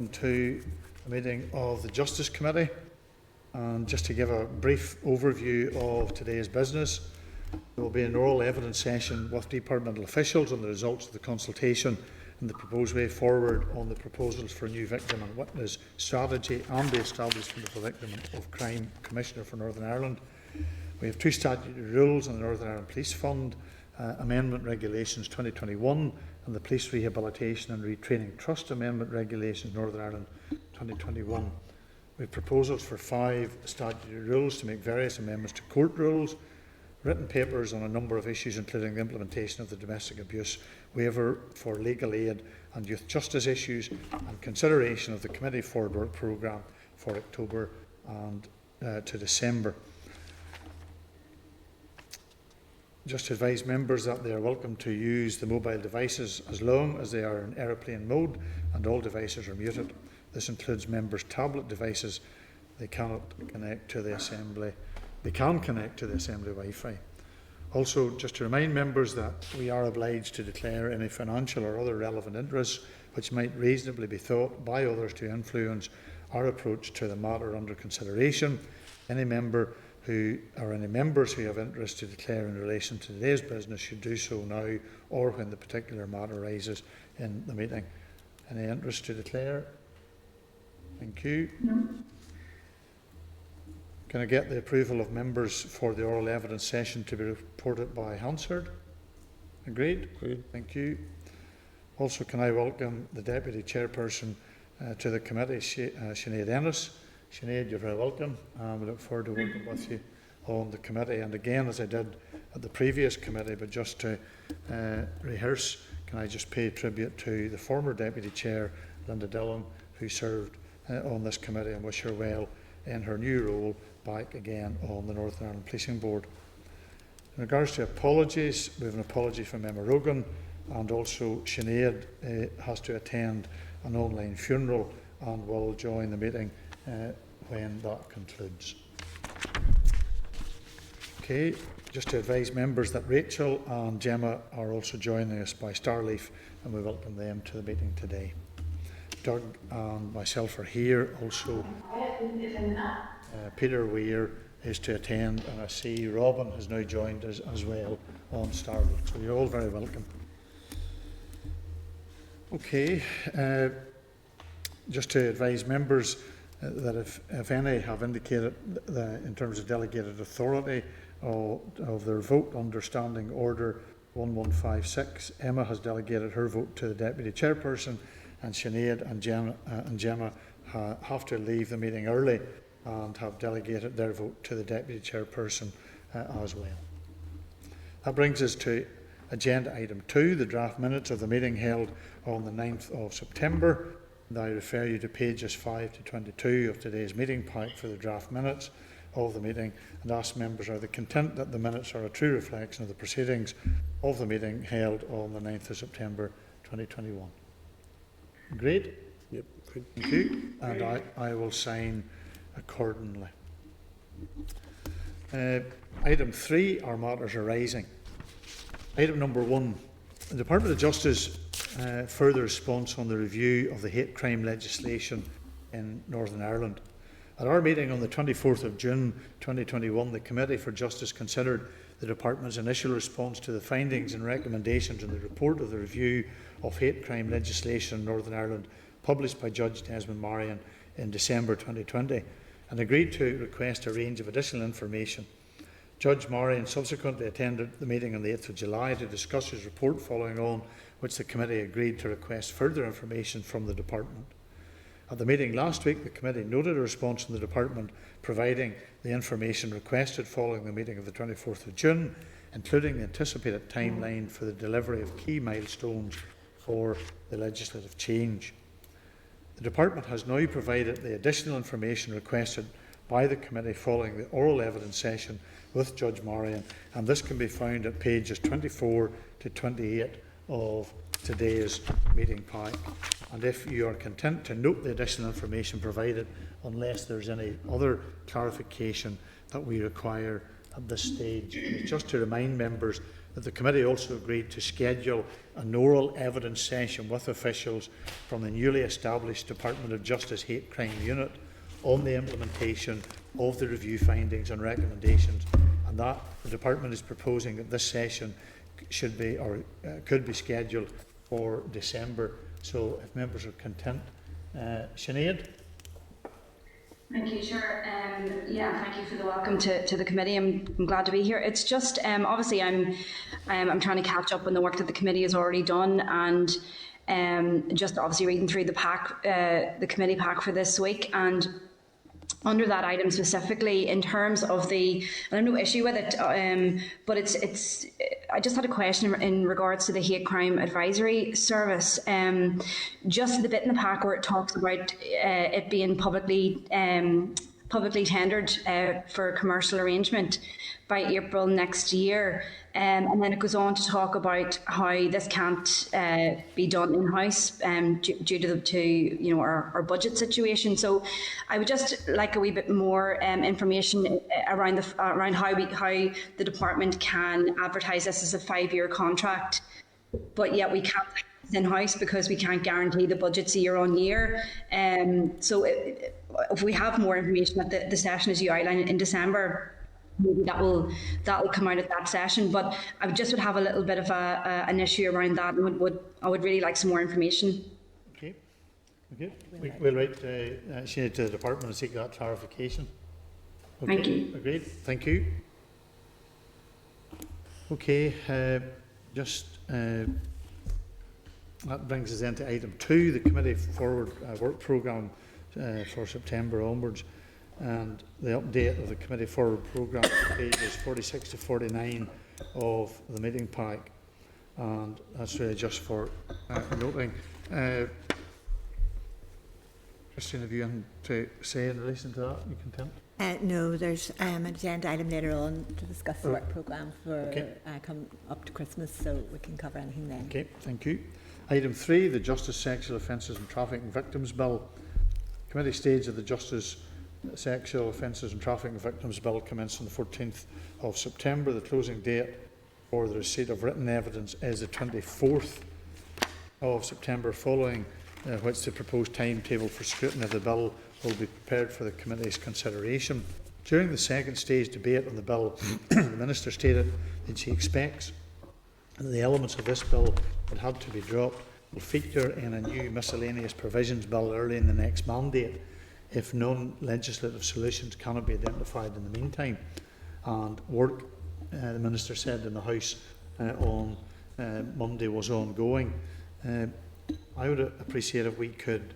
To a meeting of the Justice Committee, and just to give a brief overview of today's business, there will be an oral evidence session with departmental officials on the results of the consultation and the proposed way forward on the proposals for a new victim and witness strategy and the establishment of a Victim of Crime Commissioner for Northern Ireland. We have two statutory rules on the Northern Ireland Police Fund, Amendment Regulations 2021 and the Police Rehabilitation and Retraining Trust Amendment Regulations Northern Ireland 2021. We have proposals for 5 statutory rules to make various amendments to court rules, written papers on a number of issues including the implementation of the domestic abuse waiver for legal aid and youth justice issues, and consideration of the committee forward work programme for October and to December. Just to advise members that they are welcome to use the mobile devices as long as they are in aeroplane mode and all devices are muted. This includes members' tablet devices. They can connect to the Assembly Wi-Fi. Also, just to remind members that we are obliged to declare any financial or other relevant interests which might reasonably be thought by others to influence our approach to the matter under consideration. Any members who have interest to declare in relation to today's business should do so now or when the particular matter arises in the meeting. Any interest to declare? Thank you. No. Can I get the approval of members for the oral evidence session to be reported by Hansard? Agreed? Agreed. Thank you. Also, can I welcome the Deputy Chairperson to the committee, Sinead Ennis. Sinead, you're very welcome, and we look forward to working with you on the committee. And again, as I did at the previous committee, but just to rehearse, can I just pay tribute to the former Deputy Chair, Linda Dillon, who served on this committee, and wish her well in her new role back again on the Northern Ireland Policing Board. In regards to apologies, we have an apology from Emma Rogan, and also Sinead has to attend an online funeral and will join the meeting when that concludes. Okay, just to advise members that Rachel and Gemma are also joining us by Starleaf, and we welcome them to the meeting today. Doug and myself are here. Also, Peter Weir is to attend, and I see Robin has now joined us as well on Starleaf. So you're all very welcome. Okay, just to advise members that if any have indicated in terms of delegated authority of their vote under Standing Order 1156, Emma has delegated her vote to the Deputy Chairperson, and Sinead and Gemma have to leave the meeting early and have delegated their vote to the Deputy Chairperson as well. That brings us to agenda item 2, the draft minutes of the meeting held on the 9th of September. And I refer you to pages 5 to 22 of today's meeting pack for the draft minutes of the meeting, and ask members, are they content that the minutes are a true reflection of the proceedings of the meeting held on the 9th of September 2021? Agreed? Yep. Good. Thank you. And I will sign accordingly. Item 3 are matters arising. Item number 1, the Department of Justice further response on the review of the hate crime legislation in Northern Ireland. At our meeting on the 24th of June 2021, the Committee for Justice considered the Department's initial response to the findings and recommendations in the report of the review of hate crime legislation in Northern Ireland, published by Judge Desmond Marion in December 2020, and agreed to request a range of additional information. Judge Marion subsequently attended the meeting on the 8th of July to discuss his report, following on which the Committee agreed to request further information from the Department. At the meeting last week, the Committee noted a response from the Department providing the information requested following the meeting of the 24th of June, including the anticipated timeline for the delivery of key milestones for the legislative change. The Department has now provided the additional information requested by the Committee following the oral evidence session with Judge Marion, and this can be found at pages 24 to 28 of today's meeting pack. And if you are content to note the additional information provided, unless there is any other clarification that we require at this stage, just to remind members that the committee also agreed to schedule an oral evidence session with officials from the newly established Department of Justice Hate Crime Unit on the implementation of the review findings and recommendations, and that the department is proposing that this session should be could be scheduled for December. So, if members are content, Sinead. Thank you, Chair. Thank you for the welcome to the committee. I'm glad to be here. It's just obviously I'm trying to catch up on the work that the committee has already done, and just obviously reading through the committee pack for this week, and under that item specifically, in terms of I have no issue with it, but it's. I just had a question in regards to the Hate Crime Advisory Service. Just the bit in the pack where it talks about it being publicly tendered for commercial arrangement by April next year. And then it goes on to talk about how this can't be done in-house due to our budget situation. So I would just like a wee bit more information around how the department can advertise this as a 5-year contract, but yet we can't in-house because we can't guarantee the budgets year on year. So if we have more information at the session as you outlined in December, maybe that will come out at that session. But I would have a little bit of an issue around that, and I would really like some more information. Okay. We'll write to the department and seek that clarification. Okay. Thank you. Agreed. Thank you. Okay. That brings us into item 2, the committee forward work programme for September onwards. And the update of the committee forward programme, pages 46 to 49 of the meeting pack, and that's really just for noting. Christine, have you anything to say in relation to that? You content? No, there's an agenda item later on to discuss the work programme for come up to Christmas, so we can cover anything then. Okay, thank you. Item 3, the Justice Sexual Offences and Trafficking Victims Bill. Committee stage of the Justice Sexual Offences and Trafficking Victims Bill commenced on the 14th of September. The closing date for the receipt of written evidence is the 24th of September, following which the proposed timetable for scrutiny of the bill will be prepared for the committee's consideration. During the second stage debate on the bill, the Minister stated that she expects that the elements of this bill that had to be dropped will feature in a new miscellaneous provisions bill early in the next mandate, if non-legislative solutions cannot be identified in the meantime. And work, the Minister said in the House on Monday, was ongoing. I would appreciate if we could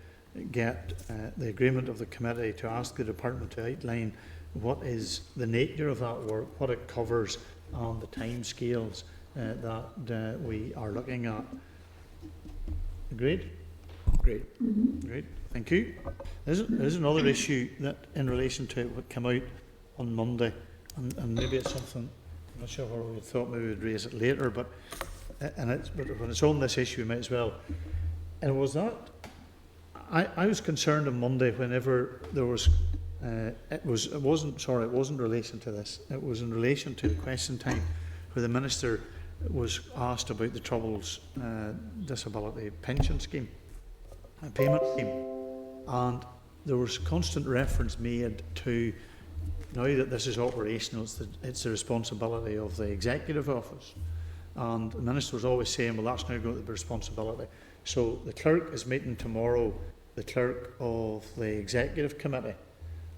get the agreement of the committee to ask the department to outline what is the nature of that work, what it covers, and the timescales that we are looking at. Agreed? Great. Great. Thank you. There's another issue that, in relation to what came out on Monday, and maybe it's something, I'm not sure where we thought maybe we'd raise it later, but when it's on this issue, we might as well. And it was that I was concerned on Monday whenever there was. It wasn't in relation to this. It was in relation to the question time where the Minister was asked about the Troubles Disability Pension Scheme, payment scheme, and there was constant reference made to, now that this is operational, it's the responsibility of the Executive Office. And the Minister was always saying, well, that's now going to be responsibility. So the clerk is meeting tomorrow, the clerk of the Executive Committee,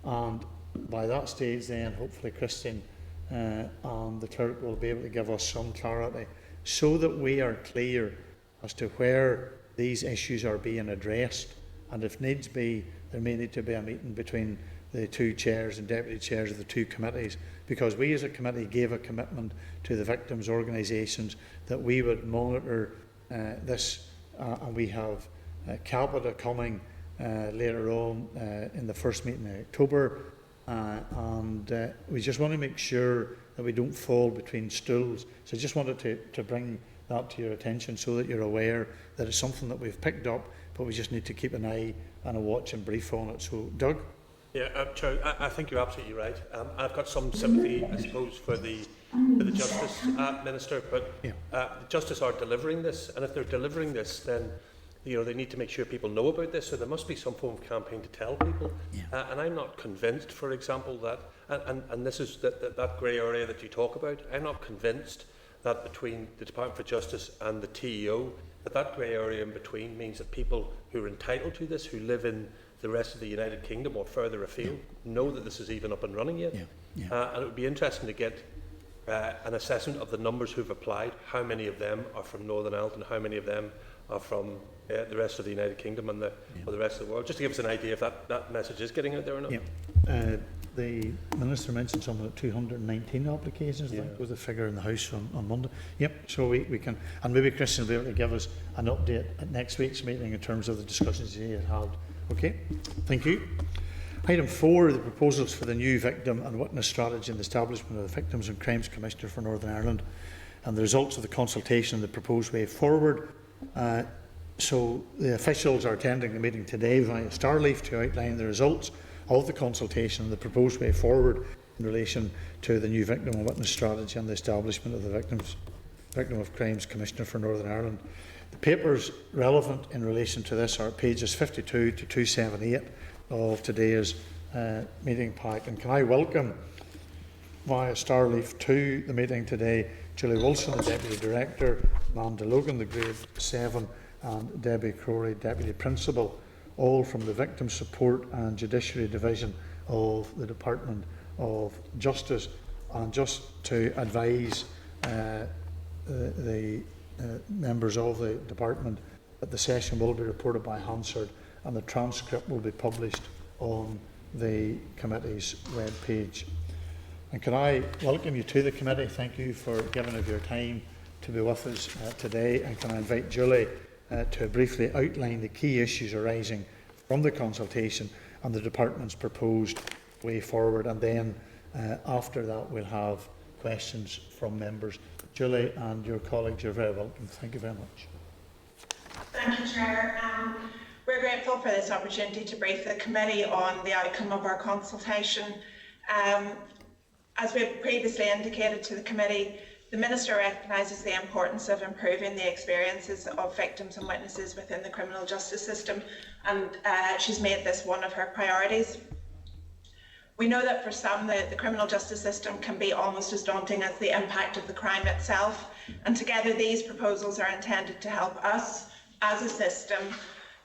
and by that stage then hopefully Christine and the clerk will be able to give us some clarity so that we are clear as to where these issues are being addressed, and if needs be, there may need to be a meeting between the two chairs and deputy chairs of the two committees, because we as a committee gave a commitment to the victims' organisations that we would monitor this, and we have Capita coming later on in the first meeting in October, and we just want to make sure that we don't fall between stools. So I just wanted to bring that to your attention so that you're aware that it's something that we've picked up, but we just need to keep an eye and a watch and brief on it. So Doug? Yeah, Chair, I think you're absolutely right. I've got some sympathy, I suppose, for the Justice Minister, but the Justice are delivering this, and if they're delivering this, then they need to make sure people know about this. So there must be some form of campaign to tell people. And I'm not convinced, for example, that and this is that grey area that you talk about. I'm not convinced that between the Department for Justice and the TEO, that grey area in between means that people who are entitled to this, who live in the rest of the United Kingdom or further afield, know that this is even up and running yet. And it would be interesting to get an assessment of the numbers who've applied, how many of them are from Northern Ireland and how many of them are from the rest of the United Kingdom and or the rest of the world, just to give us an idea if that message is getting out there or not. The Minister mentioned something like 219 applications, I think was the figure in the House on Monday. So we can, and maybe Christian will be able to give us an update at next week's meeting in terms of the discussions he had. Okay, thank you. Item 4, the proposals for the new victim and witness strategy and the establishment of the Victims and Crimes Commissioner for Northern Ireland and the results of the consultation and the proposed way forward. So the officials are attending the meeting today via Starleaf to outline the results of the consultation and the proposed way forward in relation to the new victim and witness strategy and the establishment of the Victim of Crimes Commissioner for Northern Ireland. The papers relevant in relation to this are pages 52 to 278 of today's meeting pack. And can I welcome via Starleaf to the meeting today Julie Wilson, the Deputy Director, Amanda Logan, the Grade 7, and Debbie Crowley, Deputy Principal, all from the Victim Support and Judiciary Division of the Department of Justice. And just to advise the members of the department that the session will be reported by Hansard and the transcript will be published on the committee's web page. And can I welcome you to the committee? Thank you for giving of your time to be with us today. And can I invite Julie to briefly outline the key issues arising from the consultation and the department's proposed way forward, and then after that we'll have questions from members. Julie and your colleagues, you're very welcome. Thank you very much. Thank you, Chair. We're grateful for this opportunity to brief the committee on the outcome of our consultation. As we have previously indicated to the committee, the Minister recognises the importance of improving the experiences of victims and witnesses within the criminal justice system, and she's made this one of her priorities. We know that for some, the criminal justice system can be almost as daunting as the impact of the crime itself, and together these proposals are intended to help us as a system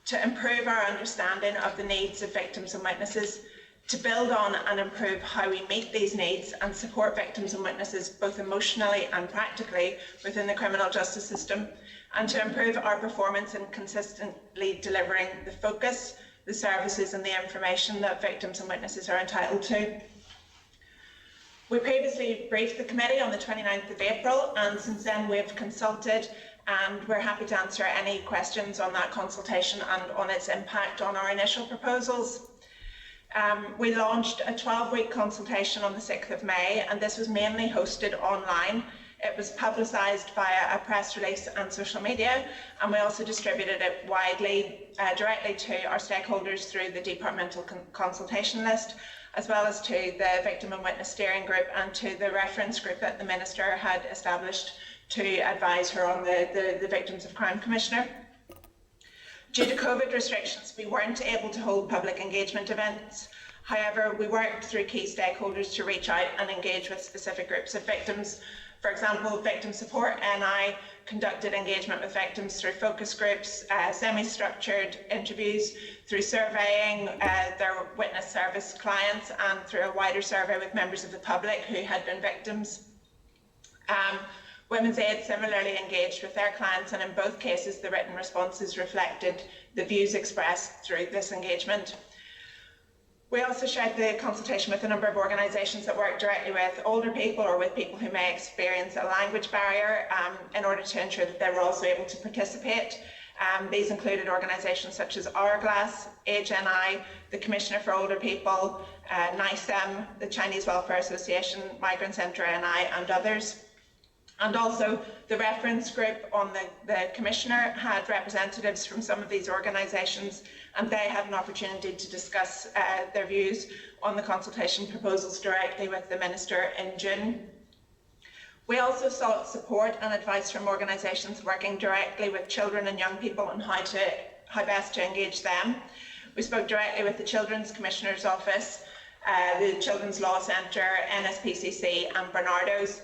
to improve our understanding of the needs of victims and witnesses, to build on and improve how we meet these needs and support victims and witnesses both emotionally and practically within the criminal justice system, and to improve our performance in consistently delivering the focus, the services and the information that victims and witnesses are entitled to. We previously briefed the committee on the 29th of April, and since then we've consulted, and we're happy to answer any questions on that consultation and on its impact on our initial proposals. We launched a 12-week consultation on the 6th of May, and this was mainly hosted online. It was publicised via a press release and social media, and we also distributed it widely, directly to our stakeholders through the departmental consultation list, as well as to the Victim and Witness Steering Group and to the reference group that the Minister had established to advise her on the Victims of Crime Commissioner. Due to COVID restrictions, we weren't able to hold public engagement events. However, we worked through key stakeholders to reach out and engage with specific groups of victims. For example, Victim Support NI conducted engagement with victims through focus groups, semi-structured interviews, through surveying their witness service clients, and through a wider survey with members of the public who had been victims. Women's Aid similarly engaged with their clients, and in both cases the written responses reflected the views expressed through this engagement. We also shared the consultation with a number of organisations that work directly with older people or with people who may experience a language barrier in order to ensure that they were also able to participate. These included organisations such as Hourglass, Age NI, the Commissioner for Older People, NICEM, the Chinese Welfare Association, Migrant Centre NI and others. And also the reference group on the Commissioner had representatives from some of these organisations, and they had an opportunity to discuss their views on the consultation proposals directly with the Minister in June. We also sought support and advice from organisations working directly with children and young people on how best to engage them. We spoke directly with the Children's Commissioner's Office, the Children's Law Centre, NSPCC and Barnardo's.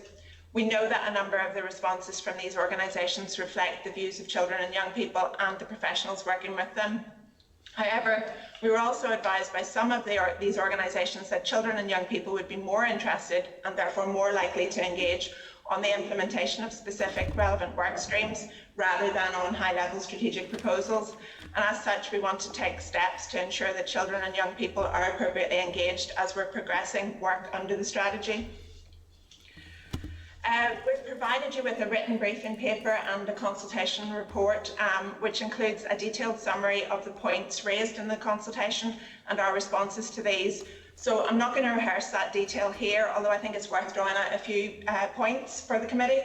We know that a number of the responses from these organisations reflect the views of children and young people and the professionals working with them. However, we were also advised by some of these organisations that children and young people would be more interested and therefore more likely to engage on the implementation of specific relevant work streams rather than on high-level strategic proposals. And as such, we want to take steps to ensure that children and young people are appropriately engaged as we're progressing work under the strategy. We've provided you with a written briefing paper and a consultation report, which includes a detailed summary of the points raised in the consultation and our responses to these. So I'm not going to rehearse that detail here, although I think it's worth drawing out a few points for the committee.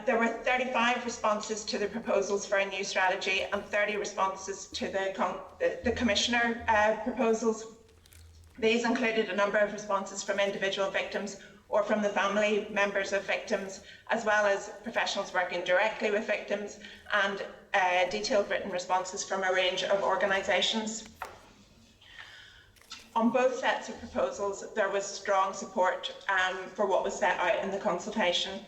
There were 35 responses to the proposals for a new strategy and 30 responses to the Commissioner proposals. These included a number of responses from individual victims or from the family members of victims, as well as professionals working directly with victims, and detailed written responses from a range of organisations. On both sets of proposals, there was strong support for what was set out in the consultation.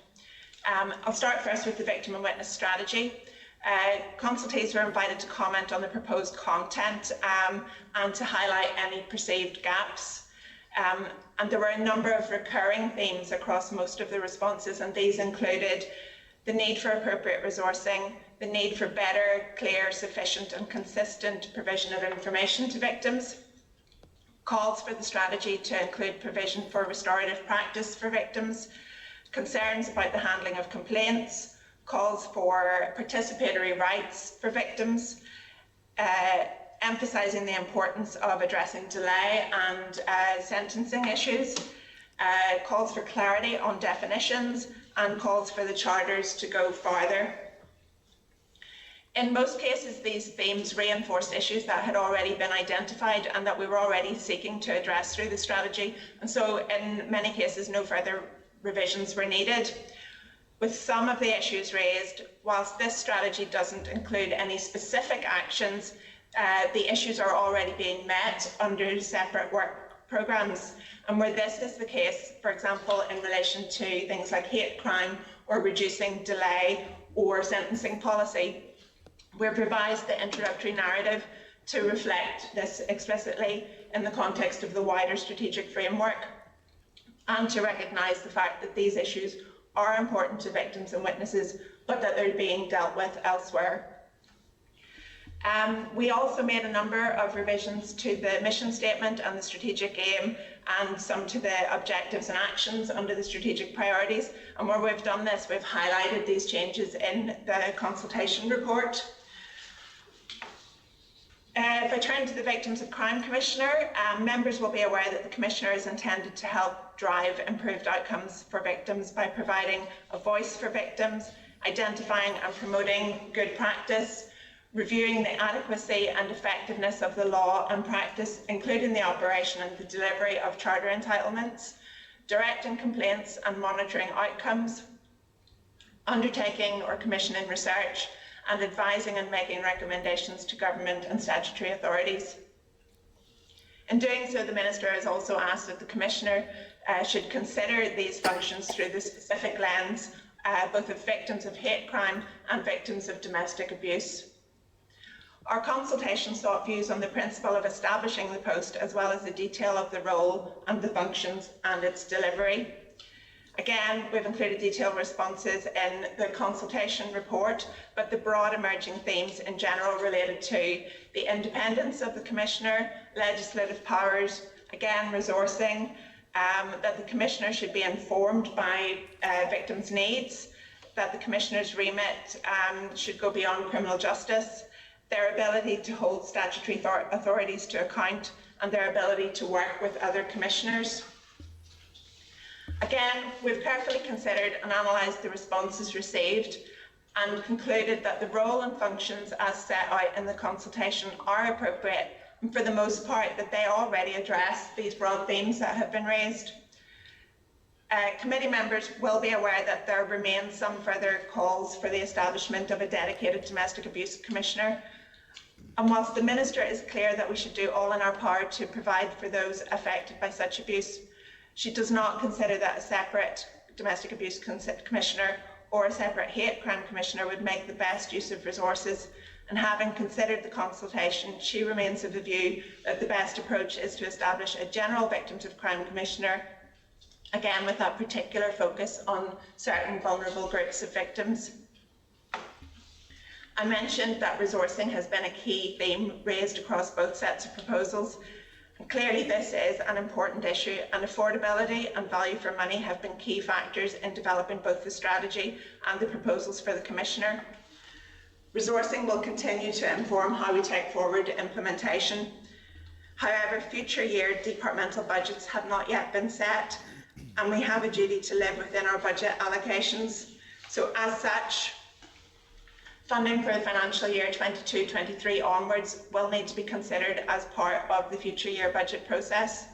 I'll start first with the victim and witness strategy. Consultees were invited to comment on the proposed content and to highlight any perceived gaps. And there were a number of recurring themes across most of the responses, and these included the need for appropriate resourcing, the need for better, clear, sufficient and consistent provision of information to victims, calls for the strategy to include provision for restorative practice for victims, concerns about the handling of complaints, calls for participatory rights for victims, emphasising the importance of addressing delay and sentencing issues, calls for clarity on definitions, and calls for the charters to go farther. In most cases, these themes reinforced issues that had already been identified and that we were already seeking to address through the strategy, and so in many cases no further revisions were needed. With some of the issues raised, whilst this strategy doesn't include any specific actions, the issues are already being met under separate work programmes. And where this is the case, for example, in relation to things like hate crime or reducing delay or sentencing policy, we've revised the introductory narrative to reflect this explicitly in the context of the wider strategic framework and to recognise the fact that these issues are important to victims and witnesses, but that they're being dealt with elsewhere. We also made a number of revisions to the mission statement and the strategic aim, and some to the objectives and actions under the strategic priorities. And where we've done this, we've highlighted these changes in the consultation report. If I turn to the Victims of Crime Commissioner, members will be aware that the Commissioner is intended to help drive improved outcomes for victims by providing a voice for victims, identifying and promoting good practice, reviewing the adequacy and effectiveness of the law and practice, including the operation and the delivery of charter entitlements, directing complaints and monitoring outcomes, undertaking or commissioning research, and advising and making recommendations to government and statutory authorities. In doing so, the Minister has also asked that the Commissioner should consider these functions through the specific lens both of victims of hate crime and victims of domestic abuse. Our consultation sought views on the principle of establishing the post, as well as the detail of the role and the functions and its delivery. Again, we've included detailed responses in the consultation report, but the broad emerging themes in general related to the independence of the Commissioner, legislative powers, again resourcing, that the Commissioner should be informed by victims' needs, that the Commissioner's remit should go beyond criminal justice, their ability to hold statutory authorities to account, and their ability to work with other commissioners. Again, we've carefully considered and analysed the responses received and concluded that the role and functions as set out in the consultation are appropriate, and for the most part that they already address these broad themes that have been raised. Committee members will be aware that there remains some further calls for the establishment of a dedicated domestic abuse commissioner. And whilst the Minister is clear that we should do all in our power to provide for those affected by such abuse, she does not consider that a separate domestic abuse commissioner or a separate hate crime commissioner would make the best use of resources. And having considered the consultation, she remains of the view that the best approach is to establish a general victims of crime commissioner, again with that particular focus on certain vulnerable groups of victims. I mentioned that resourcing has been a key theme raised across both sets of proposals. And clearly this is an important issue, and affordability and value for money have been key factors in developing both the strategy and the proposals for the Commissioner. Resourcing will continue to inform how we take forward implementation. However, future year departmental budgets have not yet been set, and we have a duty to live within our budget allocations. So as such, funding for the financial year 22-23 onwards will need to be considered as part of the future year budget process.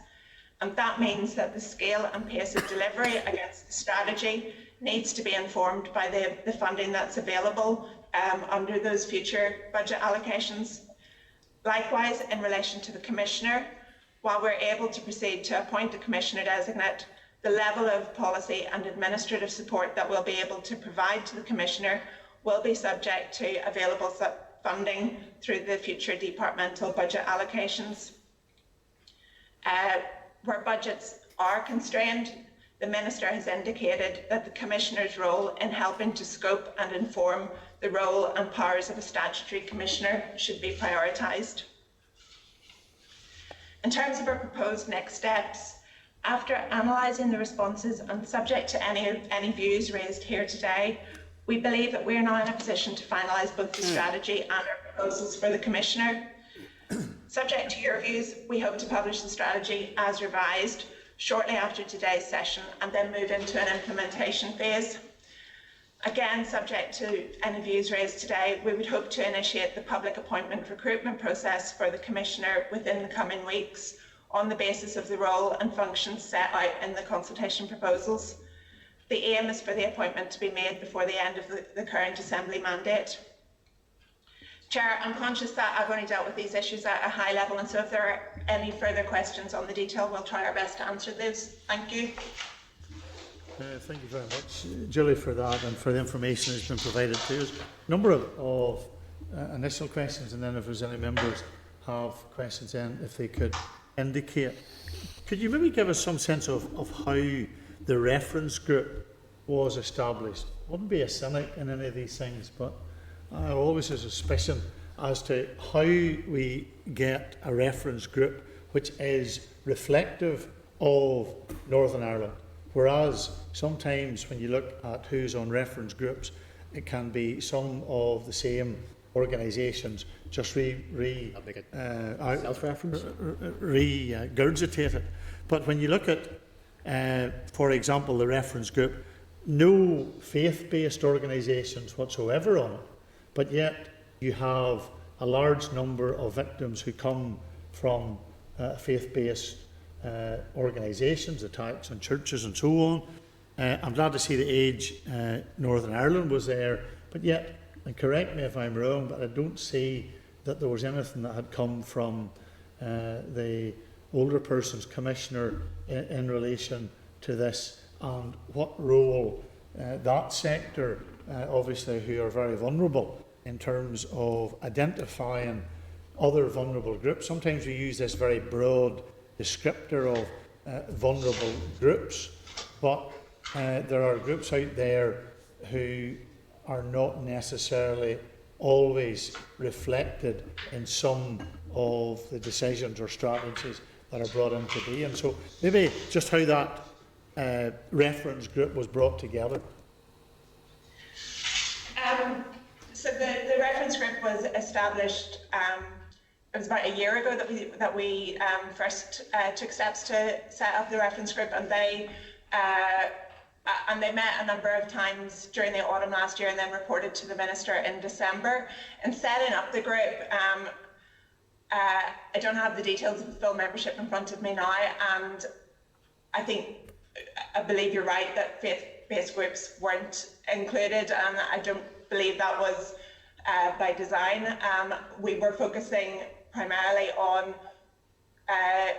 And that means that the scale and pace of delivery against the strategy needs to be informed by the funding that's available under those future budget allocations. Likewise, in relation to the Commissioner, while we're able to proceed to appoint a Commissioner designate, the level of policy and administrative support that we'll be able to provide to the Commissioner will be subject to available funding through the future departmental budget allocations. Where budgets are constrained, the Minister has indicated that the Commissioner's role in helping to scope and inform the role and powers of a statutory Commissioner should be prioritised. In terms of our proposed next steps, after analysing the responses and subject to any views raised here today, we believe that we are now in a position to finalise both the strategy and our proposals for the Commissioner. Subject to your views, we hope to publish the strategy as revised shortly after today's session and then move into an implementation phase. Again, subject to any views raised today, we would hope to initiate the public appointment recruitment process for the Commissioner within the coming weeks on the basis of the role and functions set out in the consultation proposals. The aim is for the appointment to be made before the end of the current Assembly mandate. Chair, I'm conscious that I've only dealt with these issues at a high level, and so if there are any further questions on the detail, we'll try our best to answer those. Thank you. Thank you very much, Julie, for that and for the information that's been provided to us. A number of initial questions, and then if there's any members have questions, then if they could indicate. Could you maybe give us some sense of how the reference group was established? I wouldn't be a cynic in any of these things, but I always have a suspicion as to how we get a reference group which is reflective of Northern Ireland. Whereas sometimes when you look at who's on reference groups, it can be some of the same organisations just regurgitated. But when you look at, for example, the reference group, no faith-based organisations whatsoever on it, but yet you have a large number of victims who come from faith-based organisations, attacks on churches and so on. I'm glad to see the Age Northern Ireland was there, but yet, and correct me if I'm wrong, but I don't see that there was anything that had come from the Older Persons Commissioner in relation to this, and what role that sector, obviously who are very vulnerable in terms of identifying other vulnerable groups. Sometimes we use this very broad descriptor of vulnerable groups, but there are groups out there who are not necessarily always reflected in some of the decisions or strategies that are brought into being. So maybe just how that reference group was brought together. So the reference group was established. It was about a year ago that we first took steps to set up the reference group, and they and they met a number of times during the autumn last year and then reported to the Minister in December. In setting up the group, I don't have the details of the full membership in front of me now, and I believe you're right that faith-based groups weren't included, and I don't believe that was by design. We were focusing primarily on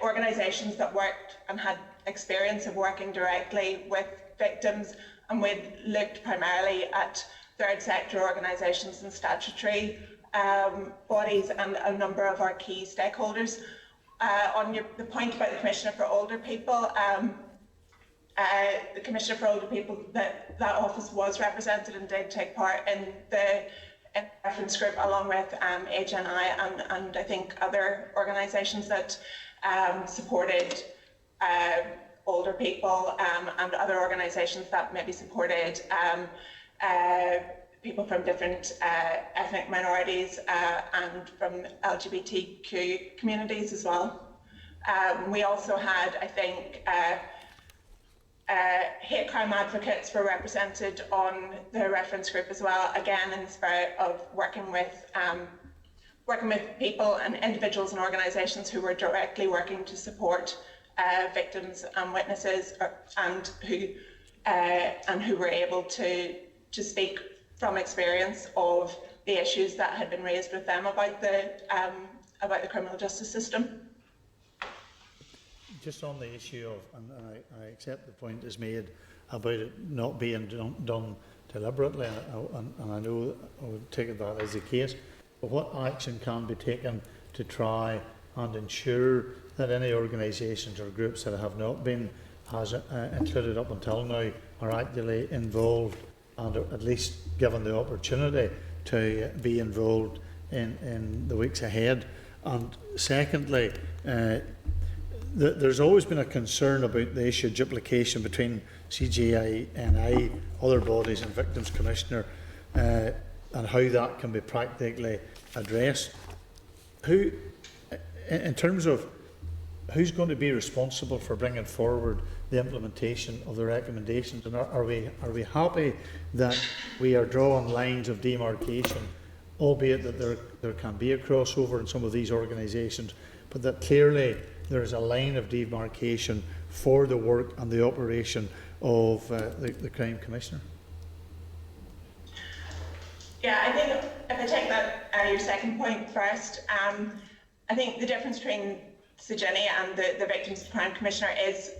organisations that worked and had experience of working directly with victims, and we looked primarily at third sector organisations and statutory bodies and a number of our key stakeholders. On the point about the Commissioner for Older People, the Commissioner for Older People, that office was represented and did take part in the reference group along with HNI and I think other organisations that supported older people and other organisations that maybe supported people from different ethnic minorities and from LGBTQ communities as well. We also had, I think, hate crime advocates were represented on the reference group as well, again in the spirit of working with people and individuals and organisations who were directly working to support victims and witnesses, and who were able to speak from experience of the issues that had been raised with them about the criminal justice system. Just on the issue of, and I accept the point is made about it not being done deliberately, and I know I would take that as the case, but what action can be taken to try and ensure that any organisations or groups that have not been included up until now are actively involved and at least given the opportunity to be involved in the weeks ahead? And secondly, there's always been a concern about the issue of duplication between CGI, other bodies and Victims Commissioner, and how that can be practically addressed. Who, in terms of who's going to be responsible for bringing forward the implementation of the recommendations, and are we happy that we are drawing lines of demarcation, albeit that there can be a crossover in some of these organisations, but that clearly there is a line of demarcation for the work and the operation of the Crime Commissioner? Yeah, I think if I take that your second point first, I think the difference between CGINI and the Victims of Crime Commissioner is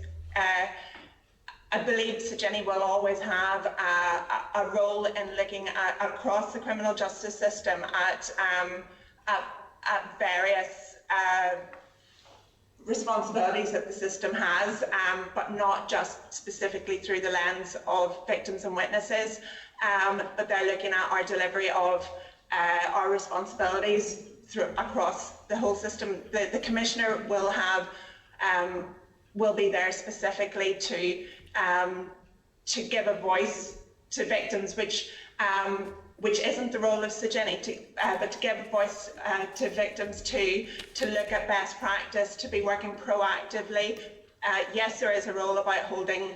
I believe CGINI will always have a role in looking at across the criminal justice system at various responsibilities that the system has, but not just specifically through the lens of victims and witnesses, but they're looking at our delivery of our responsibilities across the whole system. The Commissioner will have will be there specifically to give a voice to victims, which isn't the role of CGINI, but to give a voice to victims to look at best practice, to be working proactively. Yes, there is a role about holding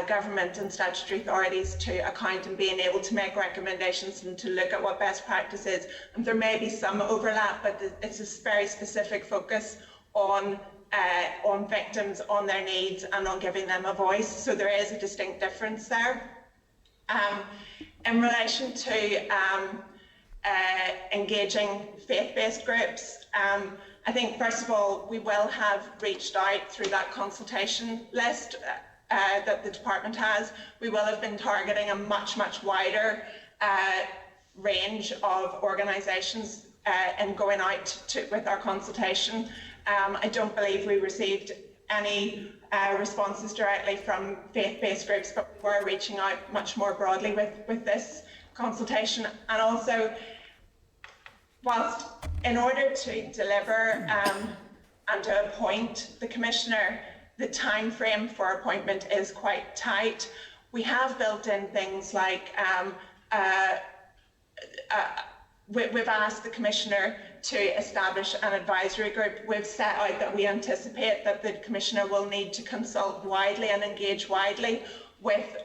government and statutory authorities to account and being able to make recommendations and to look at what best practice is. And there may be some overlap, but it's a very specific focus on victims, on their needs, and on giving them a voice. So there is a distinct difference there. In relation to engaging faith-based groups, I think first of all we will have reached out through that consultation list that the department has. We will have been targeting a much wider range of organisations in going out with our consultation. I don't believe we received any responses directly from faith-based groups, but we're reaching out much more broadly with this consultation. And also, whilst in order to deliver and to appoint the Commissioner, the time frame for appointment is quite tight. We have built in things like we've asked the Commissioner to establish an advisory group. We've set out that we anticipate that the Commissioner will need to consult widely and engage widely with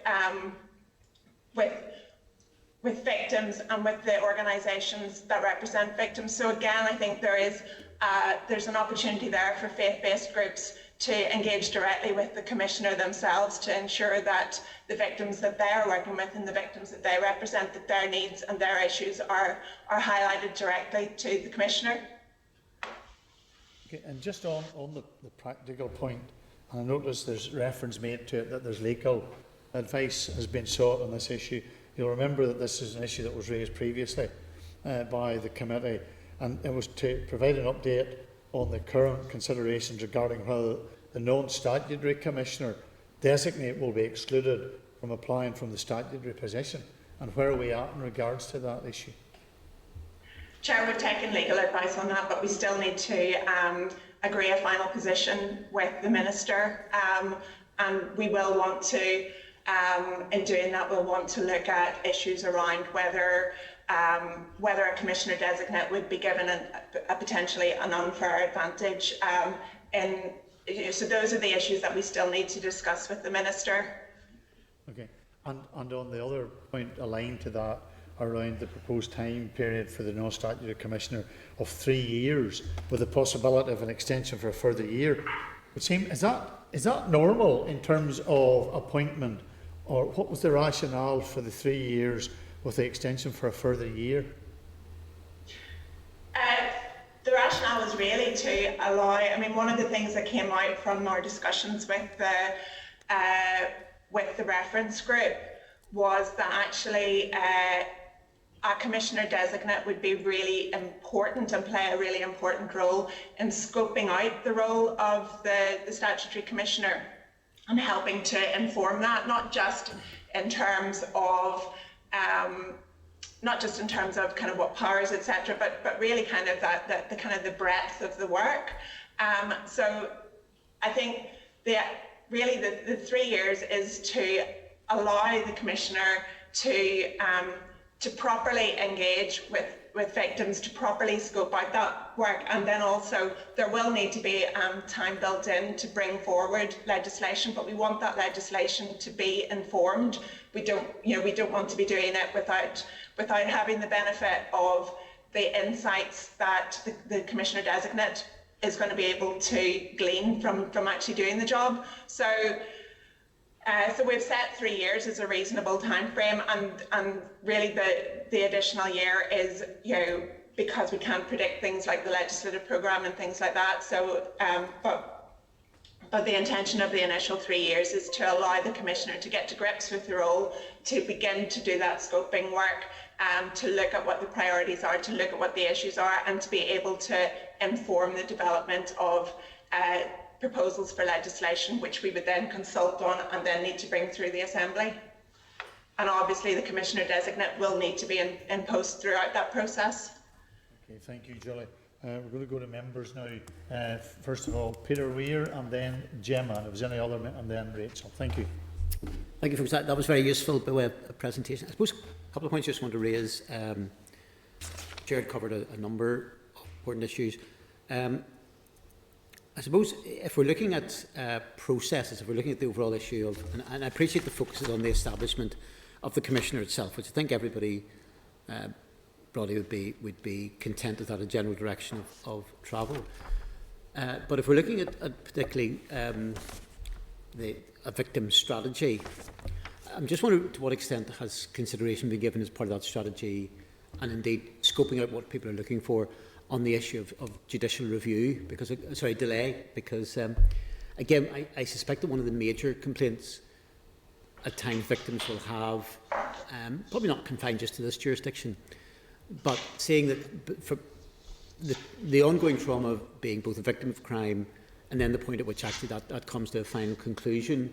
victims and with the organisations that represent victims. So again, I think there's an opportunity there for faith-based groups to engage directly with the Commissioner themselves to ensure that the victims that they are working with and the victims that they represent, that their needs and their issues are highlighted directly to the Commissioner. Okay, and just on the practical point, I notice there's reference made to it that there's legal advice has been sought on this issue. You'll remember that this is an issue that was raised previously by the committee, and it was to provide an update on the current considerations regarding whether the non-statutory Commissioner designate will be excluded from applying from the statutory position, and where are we at in regards to that issue? Chair, we've taken legal advice on that, but we still need to agree a final position with the Minister, and we will want to, in doing that, we'll want to look at issues around whether a Commissioner designate would be given a potentially an unfair advantage. So those are the issues that we still need to discuss with the Minister. Okay, and on the other point aligned to that, around the proposed time period for the non-statutory Commissioner of 3 years, with the possibility of an extension for a further year, it would seem, is that normal in terms of appointment, or what was the rationale for the 3 years with the extension for a further year? The rationale was really to allow, I mean, one of the things that came out from our discussions with the reference group was that actually a Commissioner designate would be really important and play a really important role in scoping out the role of the statutory Commissioner and helping to inform that, not just in terms of kind of what powers, etc., but really kind of the kind of the breadth of the work. So I think the 3 years is to allow the Commissioner to properly engage with victims, to properly scope out that work, and then also there will need to be time built in to bring forward legislation, but we want that legislation to be informed. We don't want to be doing it without having the benefit of the insights that the Commissioner designate is going to be able to glean from actually doing the job. So we've set 3 years as a reasonable time frame, and really the additional year is, because we can't predict things like the legislative programme and things like that. So, but the intention of the initial 3 years is to allow the Commissioner to get to grips with the role, to begin to do that scoping work, to look at what the priorities are, to look at what the issues are, and to be able to inform the development of proposals for legislation, which we would then consult on and then need to bring through the Assembly. And obviously the Commissioner designate will need to be in post throughout that process. Okay, thank you, Julie. We're going to go to members now. First of all, Peter Weir, and then Gemma, and if there's any other, and then Rachel. Thank you. Thank you, folks. That was very useful by way of a presentation. I suppose a couple of points I just want to raise. Jared covered a number of important issues. I suppose if we're looking at processes, if we're looking at the overall issue of, and I appreciate the focus on the establishment of the Commissioner itself, which I think everybody broadly would be content with that, a general direction of travel. But if we're looking at particularly a victim strategy, I'm just wondering to what extent has consideration been given as part of that strategy, and indeed scoping out what people are looking for on the issue of judicial review, delay, because again, I suspect that one of the major complaints at times victims will have, probably not confined just to this jurisdiction, but saying that for the ongoing trauma of being both a victim of crime and then the point at which actually that comes to a final conclusion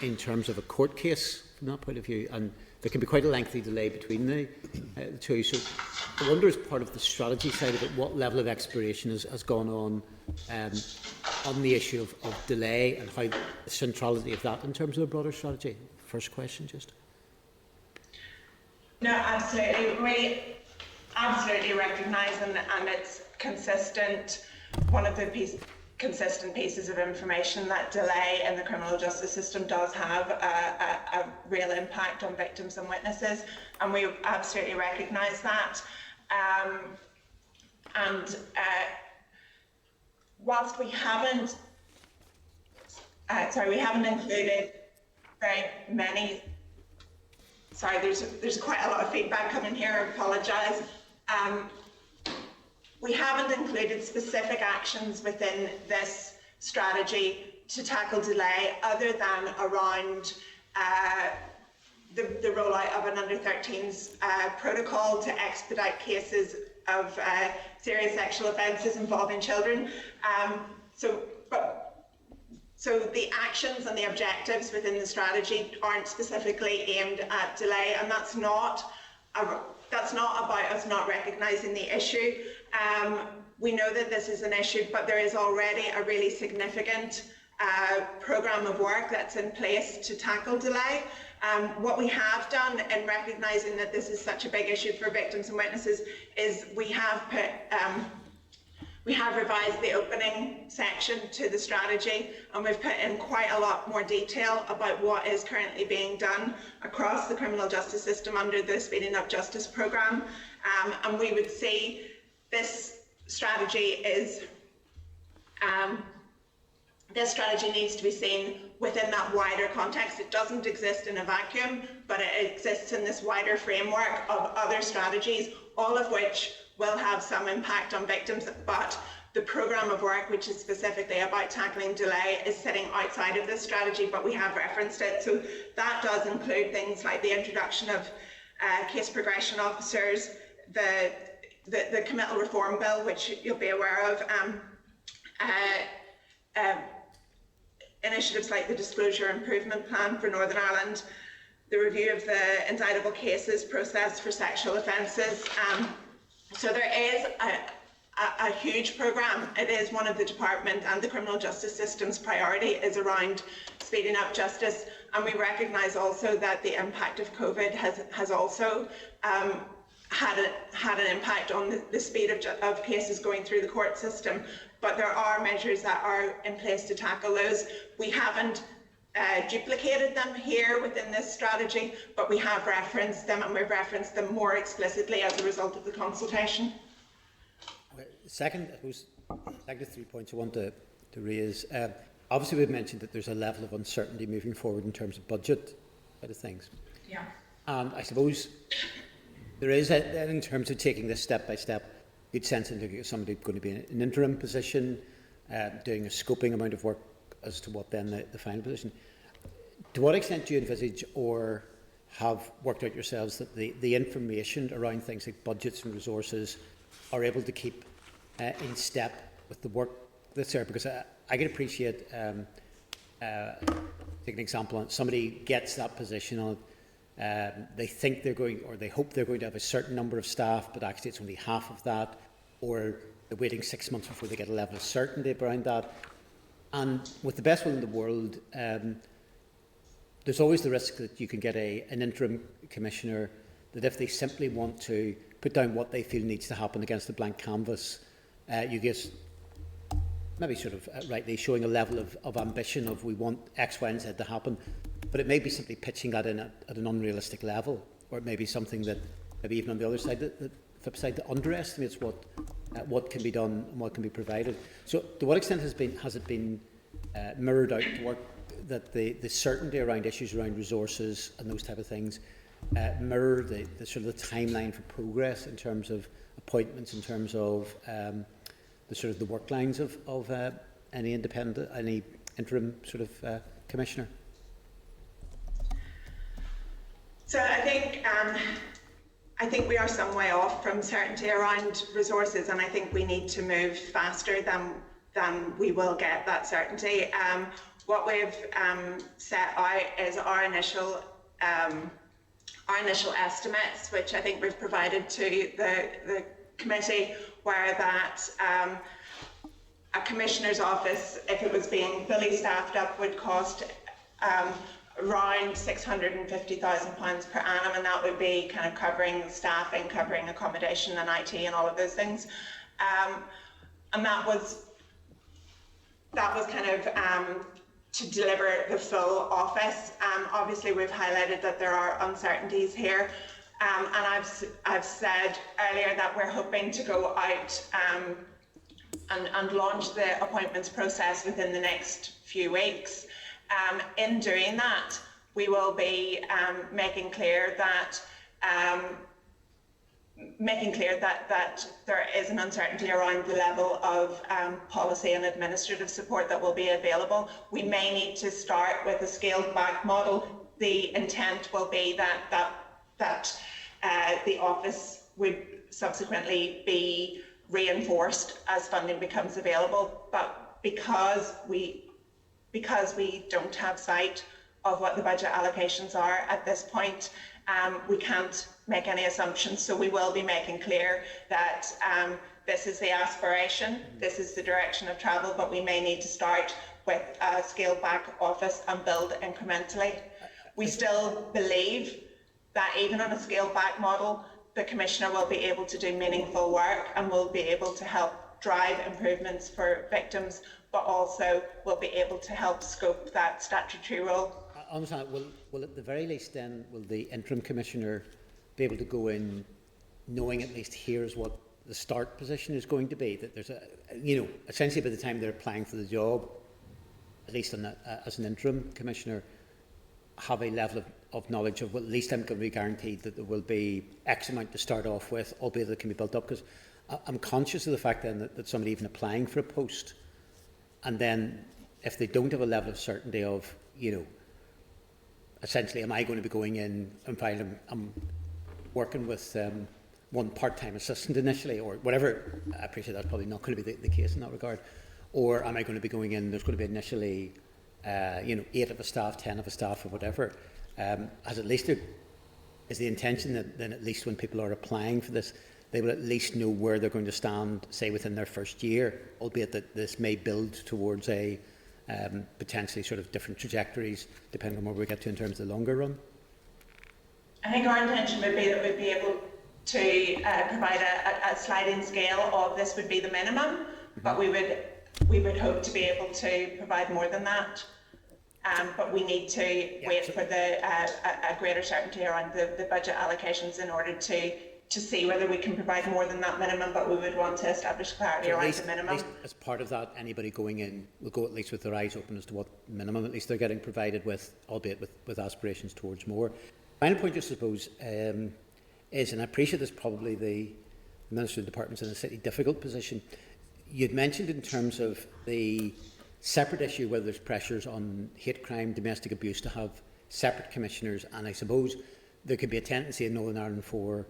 in terms of a court case from that point of view, and there can be quite a lengthy delay between the two. So I wonder, as part of the strategy side of it, what level of exploration has gone on the issue of delay, and how the centrality of that in terms of a broader strategy? First question, just. No, absolutely. absolutely recognise, and it's consistent. One of the consistent pieces of information that delay in the criminal justice system does have a real impact on victims and witnesses, and we absolutely recognise that. Whilst we haven't included very many. Sorry, there's quite a lot of feedback coming here. I apologise. We haven't included specific actions within this strategy to tackle delay, other than around the rollout of an under-13s protocol to expedite cases of serious sexual offences involving children. So the actions and the objectives within the strategy aren't specifically aimed at delay, and that's not about us not recognising the issue. We know that this is an issue, but there is already a really significant programme of work that's in place to tackle delay. What we have done in recognising that this is such a big issue for victims and witnesses is we have revised the opening section to the strategy, and we've put in quite a lot more detail about what is currently being done across the criminal justice system under the Speeding Up Justice programme. And we would see this strategy needs to be seen within that wider context. It doesn't exist in a vacuum, but it exists in this wider framework of other strategies, all of which will have some impact on victims, but the programme of work, which is specifically about tackling delay, is sitting outside of this strategy, but we have referenced it. So that does include things like the introduction of case progression officers, the committal reform bill, which you'll be aware of, initiatives like the disclosure improvement plan for Northern Ireland, the review of the indictable cases process for sexual offences. So there is a huge programme. It is one of the department and the criminal justice system's priority is around speeding up justice, and we recognise also that the impact of COVID has also had an impact on the speed of cases going through the court system. But there are measures that are in place to tackle those. We haven't duplicated them here within this strategy, but we have referenced them, and we've referenced them more explicitly as a result of the consultation. Second 3 points I want to raise. Obviously, we've mentioned that there's a level of uncertainty moving forward in terms of budget side of things. Yeah. And I suppose there is, in terms of taking this step by step, good sense in looking at somebody going to be in an interim position, doing a scoping amount of work as to what then the final position. To what extent do you envisage or have worked out yourselves that the information around things like budgets and resources are able to keep in step with the work that's there? Because I can appreciate, take an example, somebody gets that position on it, they think they're going, or they hope they're going to have a certain number of staff, but actually it's only half of that, or they're waiting 6 months before they get a level of certainty around that. And with the best will in the world, there's always the risk that you can get an interim commissioner that if they simply want to put down what they feel needs to happen against a blank canvas, you get maybe sort of rightly showing a level of ambition of we want X, Y and Z to happen, but it may be simply pitching that in at an unrealistic level, or it may be something that maybe even on the other side, the flip side, that underestimates what can be done and what can be provided. So to what extent has it been mirrored out to work that the certainty around issues around resources and those type of things mirror the sort of the timeline for progress in terms of appointments, in terms of the sort of the work lines of any interim sort of commissioner? So I think we are some way off from certainty around resources, and I think we need to move faster than we will get that certainty. What we've set out is our initial estimates, which I think we've provided to the committee, where that a commissioner's office, if it was being fully staffed up, would cost around £650,000 per annum, and that would be kind of covering staffing, covering accommodation and IT and all of those things. And that was kind of to deliver the full office. Obviously, we've highlighted that there are uncertainties here, and I've said earlier that we're hoping to go out and launch the appointments process within the next few weeks. In doing that, we will be making clear that there is an uncertainty around the level of policy and administrative support that will be available. We may need to start with a scaled back model. The intent will be that the office would subsequently be reinforced as funding becomes available, but because we don't have sight of what the budget allocations are at this point, we can't make any assumptions. So we will be making clear that this is the aspiration, this is the direction of travel, but we may need to start with a scaled back office and build incrementally. We still believe that even on a scaled back model, the Commissioner will be able to do meaningful work and will be able to help drive improvements for victims, but also will be able to help scope that statutory role. I understand. Will at the very least then, will the interim Commissioner be able to go in knowing at least here's what the start position is going to be? That there's essentially by the time they're applying for the job, at least as an interim Commissioner, have a level of knowledge of, well, at least I'm going to be guaranteed that there will be X amount to start off with, albeit that it can be built up. Because I'm conscious of the fact then that somebody even applying for a post, and then if they don't have a level of certainty of, essentially, am I going to be going in and finding I'm working with one part-time assistant initially, or whatever. I appreciate that's probably not going to be the case in that regard. Or am I going to be going in, there's going to be initially 8 of a staff, 10 of a staff, or whatever. As at least is the intention that then at least when people are applying for this, they will at least know where they're going to stand, say within their first year, albeit that this may build towards a potentially sort of different trajectories depending on where we get to in terms of the longer run. I think our intention would be that we'd be able to provide a sliding scale of this would be the minimum, but we would hope to be able to provide more than that. But we need to wait for a greater certainty around the budget allocations in order to see whether we can provide more than that minimum, but we would want to establish clarity around the minimum. At least as part of that, anybody going in will go at least with their eyes open as to what minimum at least they're getting provided with, albeit with aspirations towards more. Final point, just suppose, is, and I appreciate this, probably the Minister of the Department's in a slightly difficult position. You'd mentioned in terms of the separate issue whether there's pressures on hate crime, domestic abuse to have separate commissioners, and I suppose there could be a tendency in Northern Ireland for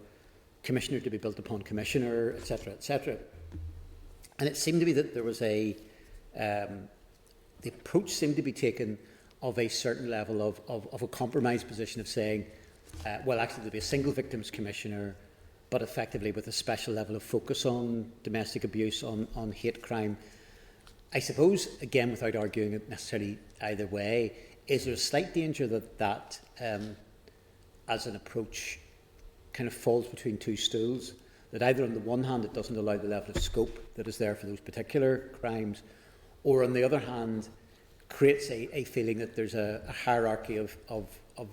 Commissioner to be built upon Commissioner, etc., etc. And it seemed to be that there was the approach seemed to be taken of a certain level of a compromise position of saying, well, actually there'll be a single victims Commissioner, but effectively with a special level of focus on domestic abuse, on hate crime. I suppose, again, without arguing it necessarily either way, is there a slight danger that as an approach kind of falls between two stools, that either on the one hand it doesn't allow the level of scope that is there for those particular crimes, or on the other hand creates a feeling that there's a hierarchy of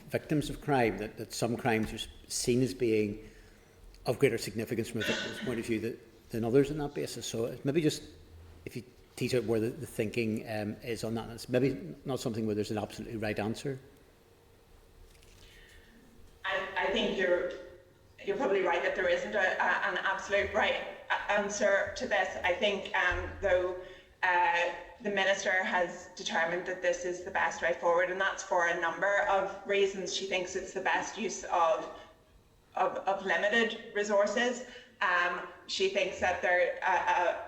victims of crime, that some crimes are seen as being of greater significance from a victim's point of view than others on that basis. So maybe just, if you tease out where the thinking is on that, it's maybe not something where there's an absolutely right answer. I think you're probably right that there isn't an absolute right answer to this. I think, though, the Minister has determined that this is the best way forward, and that's for a number of reasons. She thinks it's the best use of limited resources. She thinks that there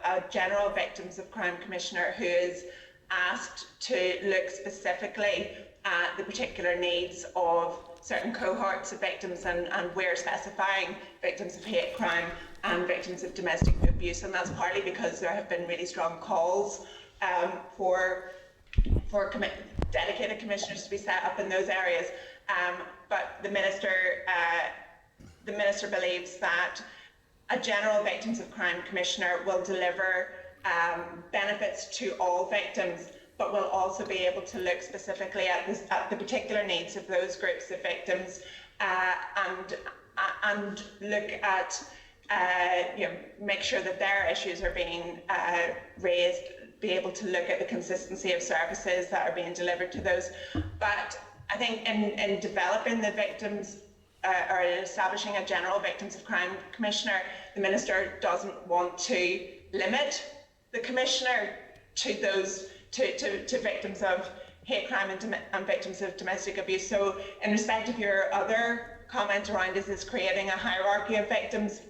a general victims of crime Commissioner who is asked to look specifically at the particular needs of certain cohorts of victims, and we're specifying victims of hate crime and victims of domestic abuse, and that's partly because there have been really strong calls for dedicated commissioners to be set up in those areas. But the minister believes that a general victims of crime commissioner will deliver benefits to all victims, but will also be able to look specifically at the particular needs of those groups of victims and look at make sure that their issues are being raised, be able to look at the consistency of services that are being delivered to those. But I think in developing the victims or establishing a general victims of crime commissioner, the minister doesn't want to limit the commissioner to those to victims of hate crime and victims of domestic abuse. So in respect of your other comment around is this creating a hierarchy of victims,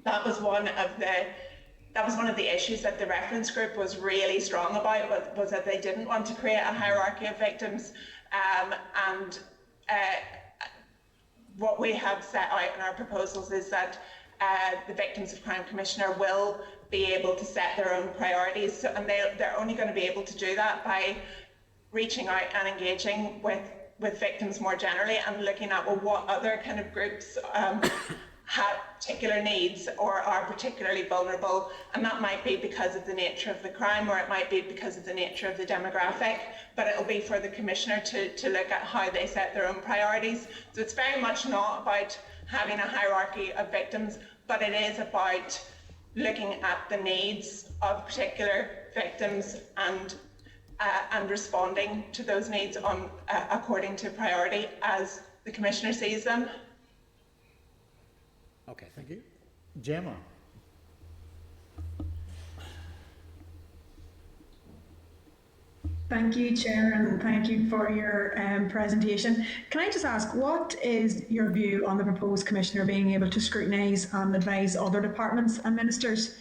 that was one of the issues that the reference group was really strong about, was that they didn't want to create a hierarchy of victims. What we have set out in our proposals is that the Victims of Crime Commissioner will be able to set their own priorities, and they're only going to be able to do that by reaching out and engaging with victims more generally and looking at, well, what other kind of groups have particular needs or are particularly vulnerable, and that might be because of the nature of the crime, or it might be because of the nature of the demographic, but it'll be for the commissioner to look at how they set their own priorities. So it's very much not about having a hierarchy of victims, but it is about looking at the needs of particular victims and responding to those needs according to priority as the commissioner sees them. Okay, thank you. Gemma. Thank you, Chair, and thank you for your presentation. Can I just ask, what is your view on the proposed Commissioner being able to scrutinise and advise other departments and ministers?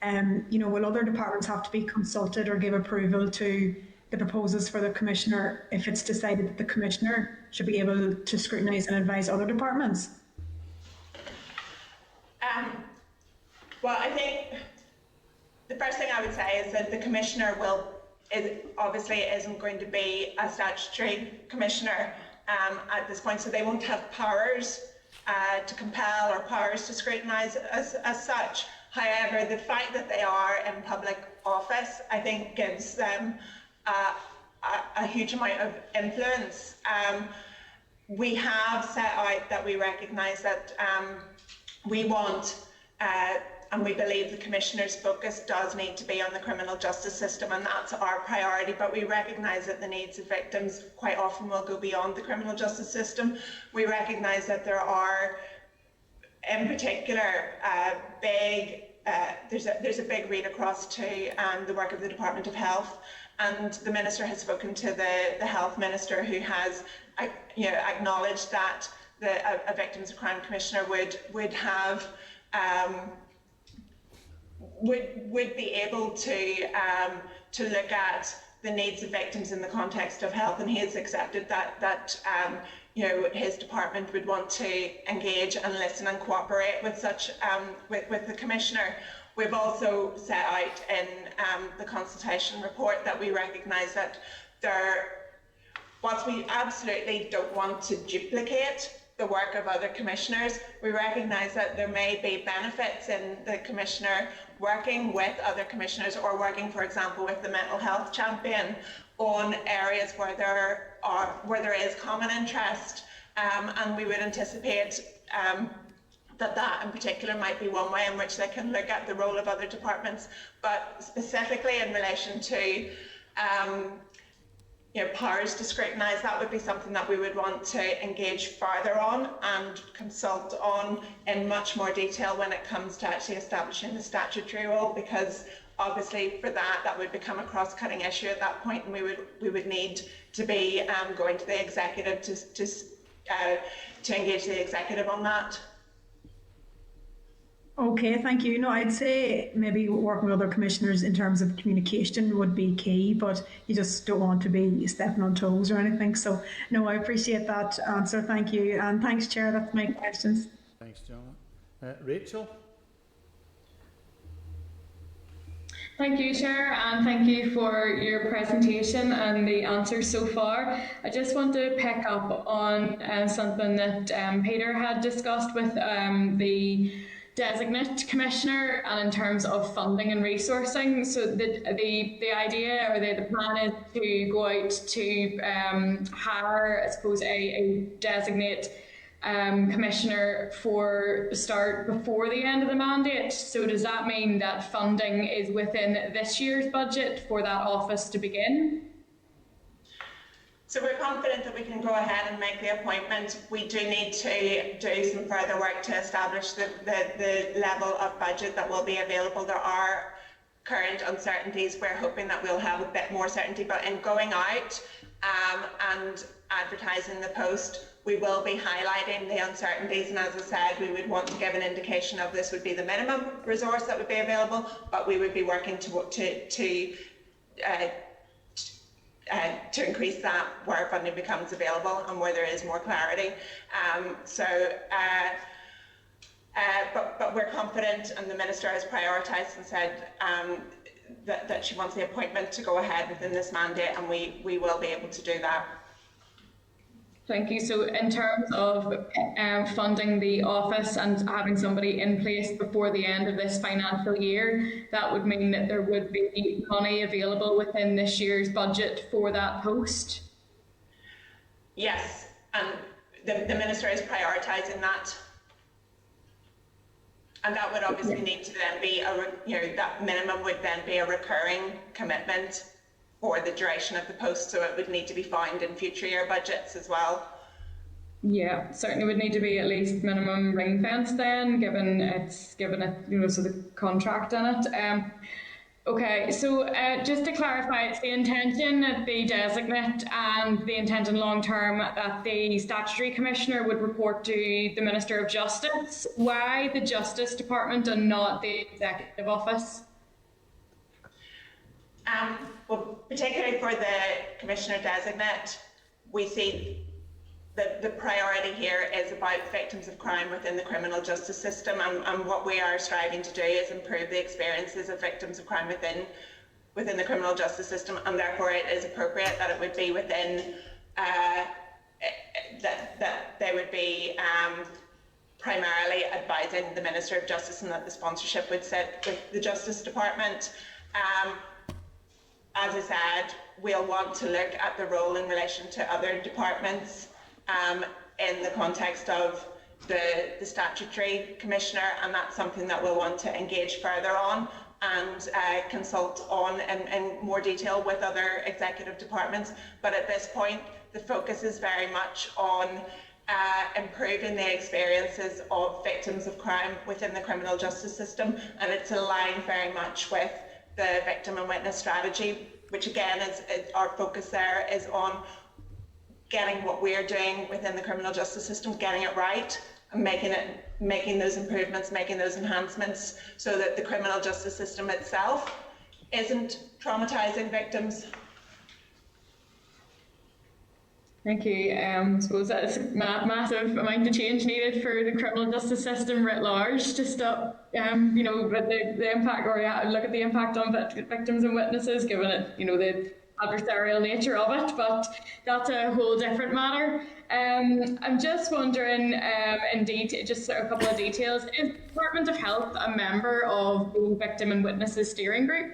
Will other departments have to be consulted or give approval to the proposals for the Commissioner if it's decided that the Commissioner should be able to scrutinise and advise other departments? Well, I think the first thing I would say is that the Commissioner obviously isn't going to be a statutory Commissioner at this point, so they won't have powers to compel or powers to scrutinise as such. However, the fact that they are in public office, I think, gives them a huge amount of influence. We have set out that we recognise that we want and we believe the Commissioner's focus does need to be on the criminal justice system, and that's our priority, but we recognise that the needs of victims quite often will go beyond the criminal justice system. We recognise that there are, in particular, there's a big read across to the work of the Department of Health, and the Minister has spoken to the Health Minister, who has acknowledged that a Victims of Crime Commissioner would have would be able to look at the needs of victims in the context of health, and he has accepted that his department would want to engage and listen and cooperate with such with the Commissioner. We've also set out in the consultation report that we recognise that whilst we absolutely don't want to duplicate the work of other commissioners, we recognise that there may be benefits in the Commissioner working with other commissioners, or working, for example, with the mental health champion on areas where there is common interest, and we would anticipate that in particular might be one way in which they can look at the role of other departments. But specifically in relation to powers to scrutinise, that would be something that we would want to engage further on and consult on in much more detail when it comes to actually establishing the statutory role, because obviously for that would become a cross-cutting issue at that point, and we would need to be going to the executive to engage the executive on that. Okay, thank you. No, I'd say maybe working with other commissioners in terms of communication would be key, but you just don't want to be stepping on toes or anything. So, no, I appreciate that answer. Thank you. And thanks, Chair. That's my questions. Thanks, John. Rachel? Thank you, Chair, and thank you for your presentation and the answers so far. I just want to pick up on something that Peter had discussed with the designate commissioner, and in terms of funding and resourcing. So the idea or the plan is to go out to hire, I suppose, a designate commissioner for the start before the end of the mandate. So does that mean that funding is within this year's budget for that office to begin? So we're confident that we can go ahead and make the appointment. We do need to do some further work to establish the level of budget that will be available. There are current uncertainties. We're hoping that we'll have a bit more certainty, but in going out and advertising the post, we will be highlighting the uncertainties, and as I said, we would want to give an indication of this would be the minimum resource that would be available, but we would be working to increase that where funding becomes available and where there is more clarity. But we're confident, and the Minister has prioritised and said that she wants the appointment to go ahead within this mandate, and we will be able to do that. Thank you. So in terms of funding the office and having somebody in place before the end of this financial year, that would mean that there would be money available within this year's budget for that post? Yes, and the Minister is prioritising that. And that would obviously need to then be, that minimum would then be a recurring commitment for the duration of the post, so it would need to be found in future year budgets as well. Yeah, certainly would need to be at least minimum ring fence then, given it, so the contract in it. Okay, so just to clarify, it's the intention that the designate and the intention long term that the statutory commissioner would report to the Minister of Justice. Why the Justice Department and not the Executive Office? Well, particularly for the Commissioner Designate, we see the priority here is about victims of crime within the criminal justice system, and what we are striving to do is improve the experiences of victims of crime within the criminal justice system, and therefore it is appropriate that it would be within that they would be primarily advising the Minister of Justice, and that the sponsorship would sit with the Justice Department. As I said, we'll want to look at the role in relation to other departments in the context of the statutory commissioner, and that's something that we'll want to engage further on and consult on in more detail with other executive departments. But at this point, the focus is very much on improving the experiences of victims of crime within the criminal justice system, and it's aligned very much with the victim and witness strategy, which again is our focus there is on getting what we're doing within the criminal justice system, getting it right, and making those improvements, making those enhancements, so that the criminal justice system itself isn't traumatising victims. Thank you. I suppose that's a massive amount of change needed for the criminal justice system writ large to stop, with the impact, or look at the impact on victims and witnesses, given it, the adversarial nature of it. But that's a whole different matter. I'm just wondering, indeed, just a couple of details. Is the Department of Health a member of the Victim and Witnesses Steering Group?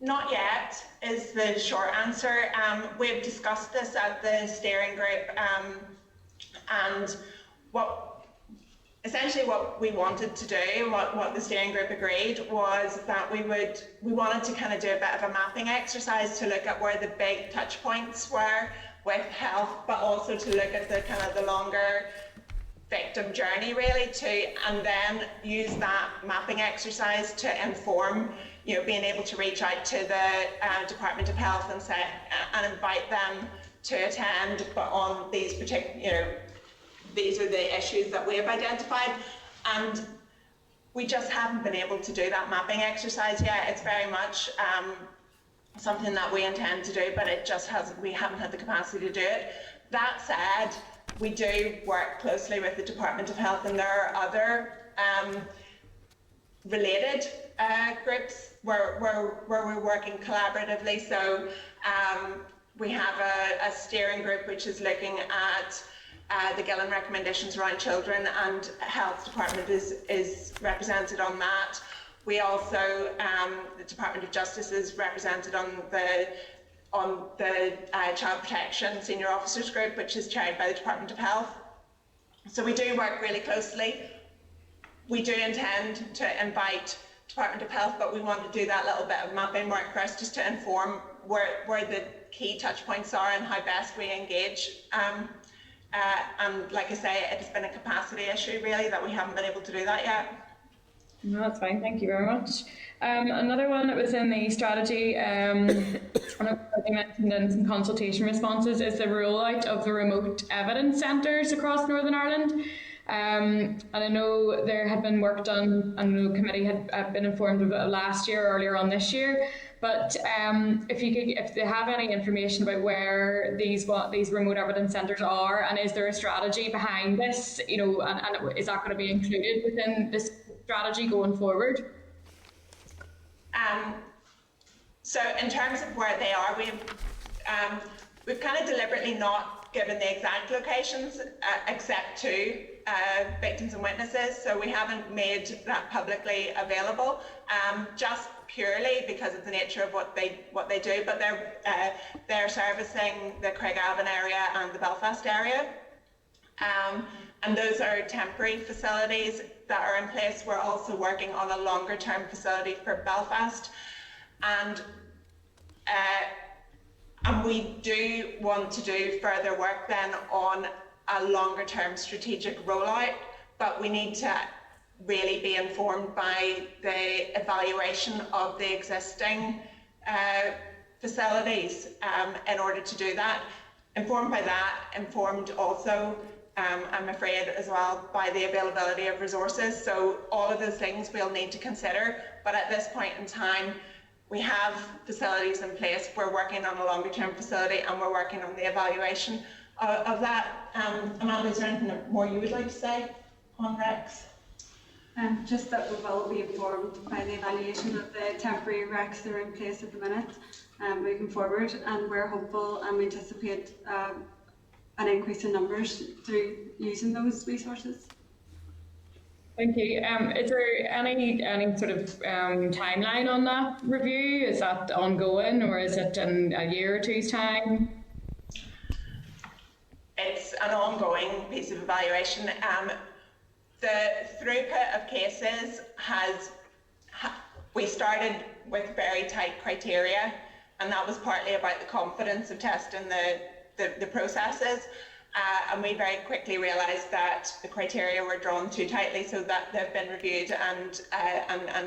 Not yet is the short answer. We've discussed this at the steering group, and essentially what we wanted to do, what the steering group agreed, was that we wanted to kind of do a bit of a mapping exercise to look at where the big touch points were with health, but also to look at the kind of the longer victim journey really and then use that mapping exercise to inform, being able to reach out to the Department of Health and invite them to attend, but on these particular, these are the issues that we have identified, and we just haven't been able to do that mapping exercise yet. It's very much something that we intend to do, but we haven't had the capacity to do it. That said, we do work closely with the Department of Health, and there are other related groups where we're working collaboratively. So we have a steering group which is looking at the Gillen recommendations around children, and Health Department is represented on that. We also, the Department of Justice is represented on the Child Protection Senior Officers Group, which is chaired by the Department of Health. So we do work really closely. We do intend to invite Department of Health, but we want to do that little bit of mapping work first, just to inform where the key touch points are and how best we engage. And like I say, it has been a capacity issue really that we haven't been able to do that yet. No, that's fine. Thank you very much. Another one that was in the strategy, and I mentioned in some consultation responses, is the rollout of the remote evidence centres across Northern Ireland. And I know there had been work done, and the committee had been informed of it last year, earlier on this year. But if they have any information about where these remote evidence centres are, and is there a strategy behind this, and is that going to be included within this strategy going forward? So in terms of where they are, we've kind of deliberately not given the exact locations, except to victims and witnesses. So we haven't made that publicly available, just purely because of the nature of what they do. But they're servicing the Craigavon area and the Belfast area, and those are temporary facilities that are in place. We're also working on a longer term facility for Belfast, and we do want to do further work then on a longer term strategic rollout, but we need to really be informed by the evaluation of the existing facilities in order to do that. Informed by that, informed also, I'm afraid as well, by the availability of resources. So all of those things we'll need to consider, but at this point in time, we have facilities in place. We're working on a longer term facility, and we're working on the evaluation of that. Amanda, is there anything more you would like to say on Rex? Just that we will be informed by the evaluation of the temporary recs that are in place at the minute, moving forward, and we're hopeful and we anticipate an increase in numbers through using those resources. Thank you. Is there any sort of timeline on that review? Is that ongoing, or is it in a year or two's time? It's an ongoing piece of evaluation. The throughput of cases we started with very tight criteria, and that was partly about the confidence of testing the processes. And we very quickly realised that the criteria were drawn too tightly, so that they've been reviewed and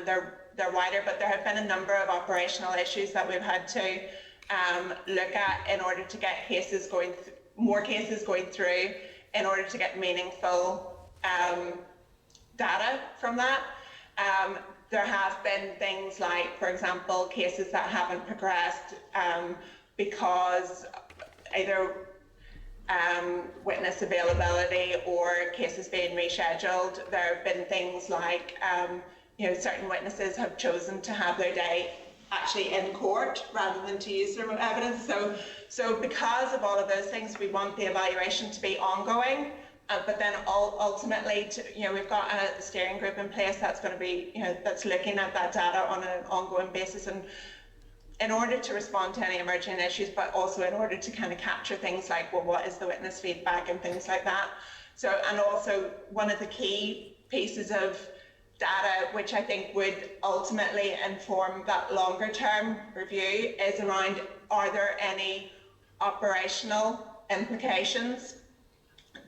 they're wider. But there have been a number of operational issues that we've had to look at in order to get more cases going through, in order to get meaningful data from that. There have been things like, for example, cases that haven't progressed because either witness availability or cases being rescheduled. There have been things like certain witnesses have chosen to have their day actually in court rather than to use remote evidence. So because of all of those things, we want the evaluation to be ongoing. But then ultimately, we've got a steering group in place that's going to be, that's looking at that data on an ongoing basis, and in order to respond to any emerging issues, but also in order to kind of capture things like, well, what is the witness feedback and things like that. So, and also one of the key pieces of data, which I think would ultimately inform that longer term review, is around, are there any operational implications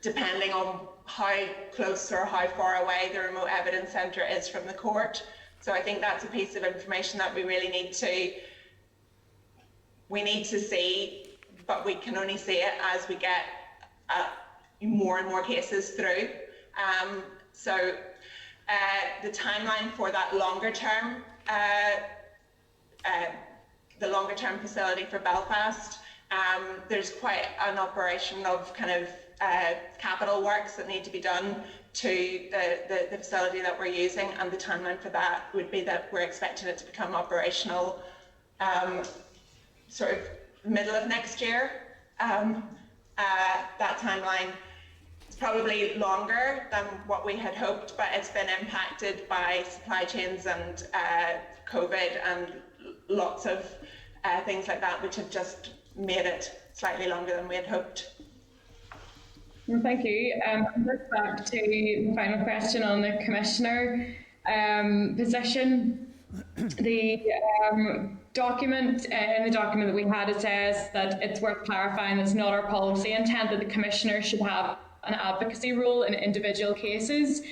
depending on how close or how far away the remote evidence centre is from the court. So I think that's a piece of information that we really need to see, but we can only see it as we get more and more cases through. So the timeline for that longer term, the longer term facility for Belfast, there's quite an operation of kind of capital works that need to be done to the facility that we're using, and the timeline for that would be that we're expecting it to become operational sort of middle of next year. That timeline is probably longer than what we had hoped, but it's been impacted by supply chains and COVID and lots of things like that, which have just made it slightly longer than we had hoped. Well, thank you. Just back to the final question on the Commissioner position. The document, in the document that we had, it says that it's worth clarifying that it's not our policy intent that the Commissioner should have an advocacy role in individual cases.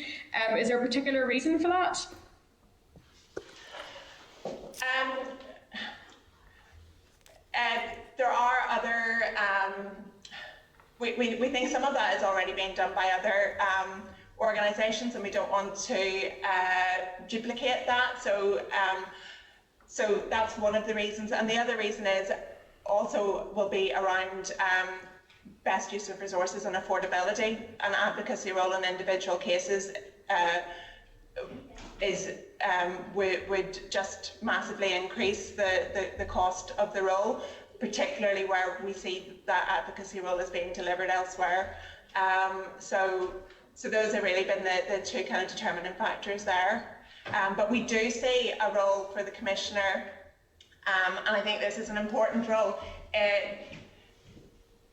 Is there a particular reason for that? There are other, we think some of that is already being done by other organisations, and we don't want to duplicate that. So that's one of the reasons. And the other reason is also will be around best use of resources and affordability. An advocacy role in individual cases would just massively increase the cost of the role, particularly where we see that advocacy role is being delivered elsewhere. So those have really been the two kind of determining factors there. But we do see a role for the Commissioner, and I think this is an important role,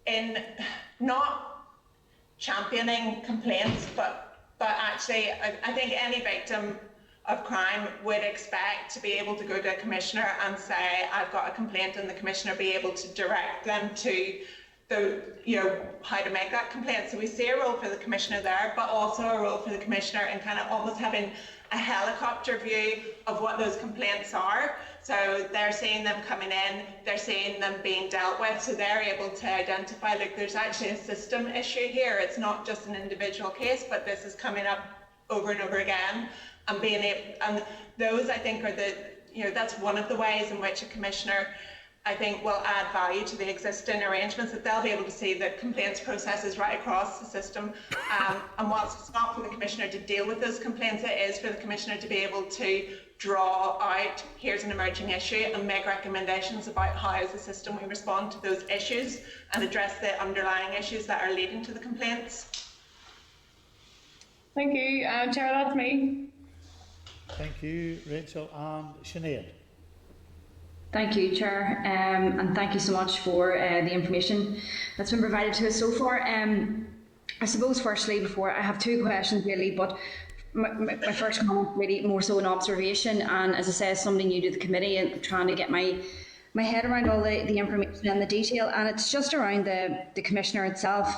in not championing complaints, but actually I think any victim of crime would expect to be able to go to a Commissioner and say, I've got a complaint, and the Commissioner be able to direct them to how to make that complaint. So we see a role for the Commissioner there, but also a role for the Commissioner in kind of almost having a helicopter view of what those complaints are. So they're seeing them coming in, they're seeing them being dealt with, so they're able to identify, like, there's actually a system issue here. It's not just an individual case, but this is coming up over and over again. And being able, and those, I think, are that's one of the ways in which a Commissioner, I think, will add value to the existing arrangements, that they'll be able to see the complaints processes right across the system. And whilst it's not for the Commissioner to deal with those complaints, it is for the Commissioner to be able to draw out, here's an emerging issue, and make recommendations about how as a system we respond to those issues and address the underlying issues that are leading to the complaints. Thank you. Chair, that's me. Thank you, Rachel. And Sinead. Thank you, Chair, and thank you so much for the information that's been provided to us so far. I suppose, firstly, before I have two questions really, but my first comment really more so an observation, and as I say, as somebody new to the committee and trying to get my head around all the information and the detail, and it's just around the Commissioner itself,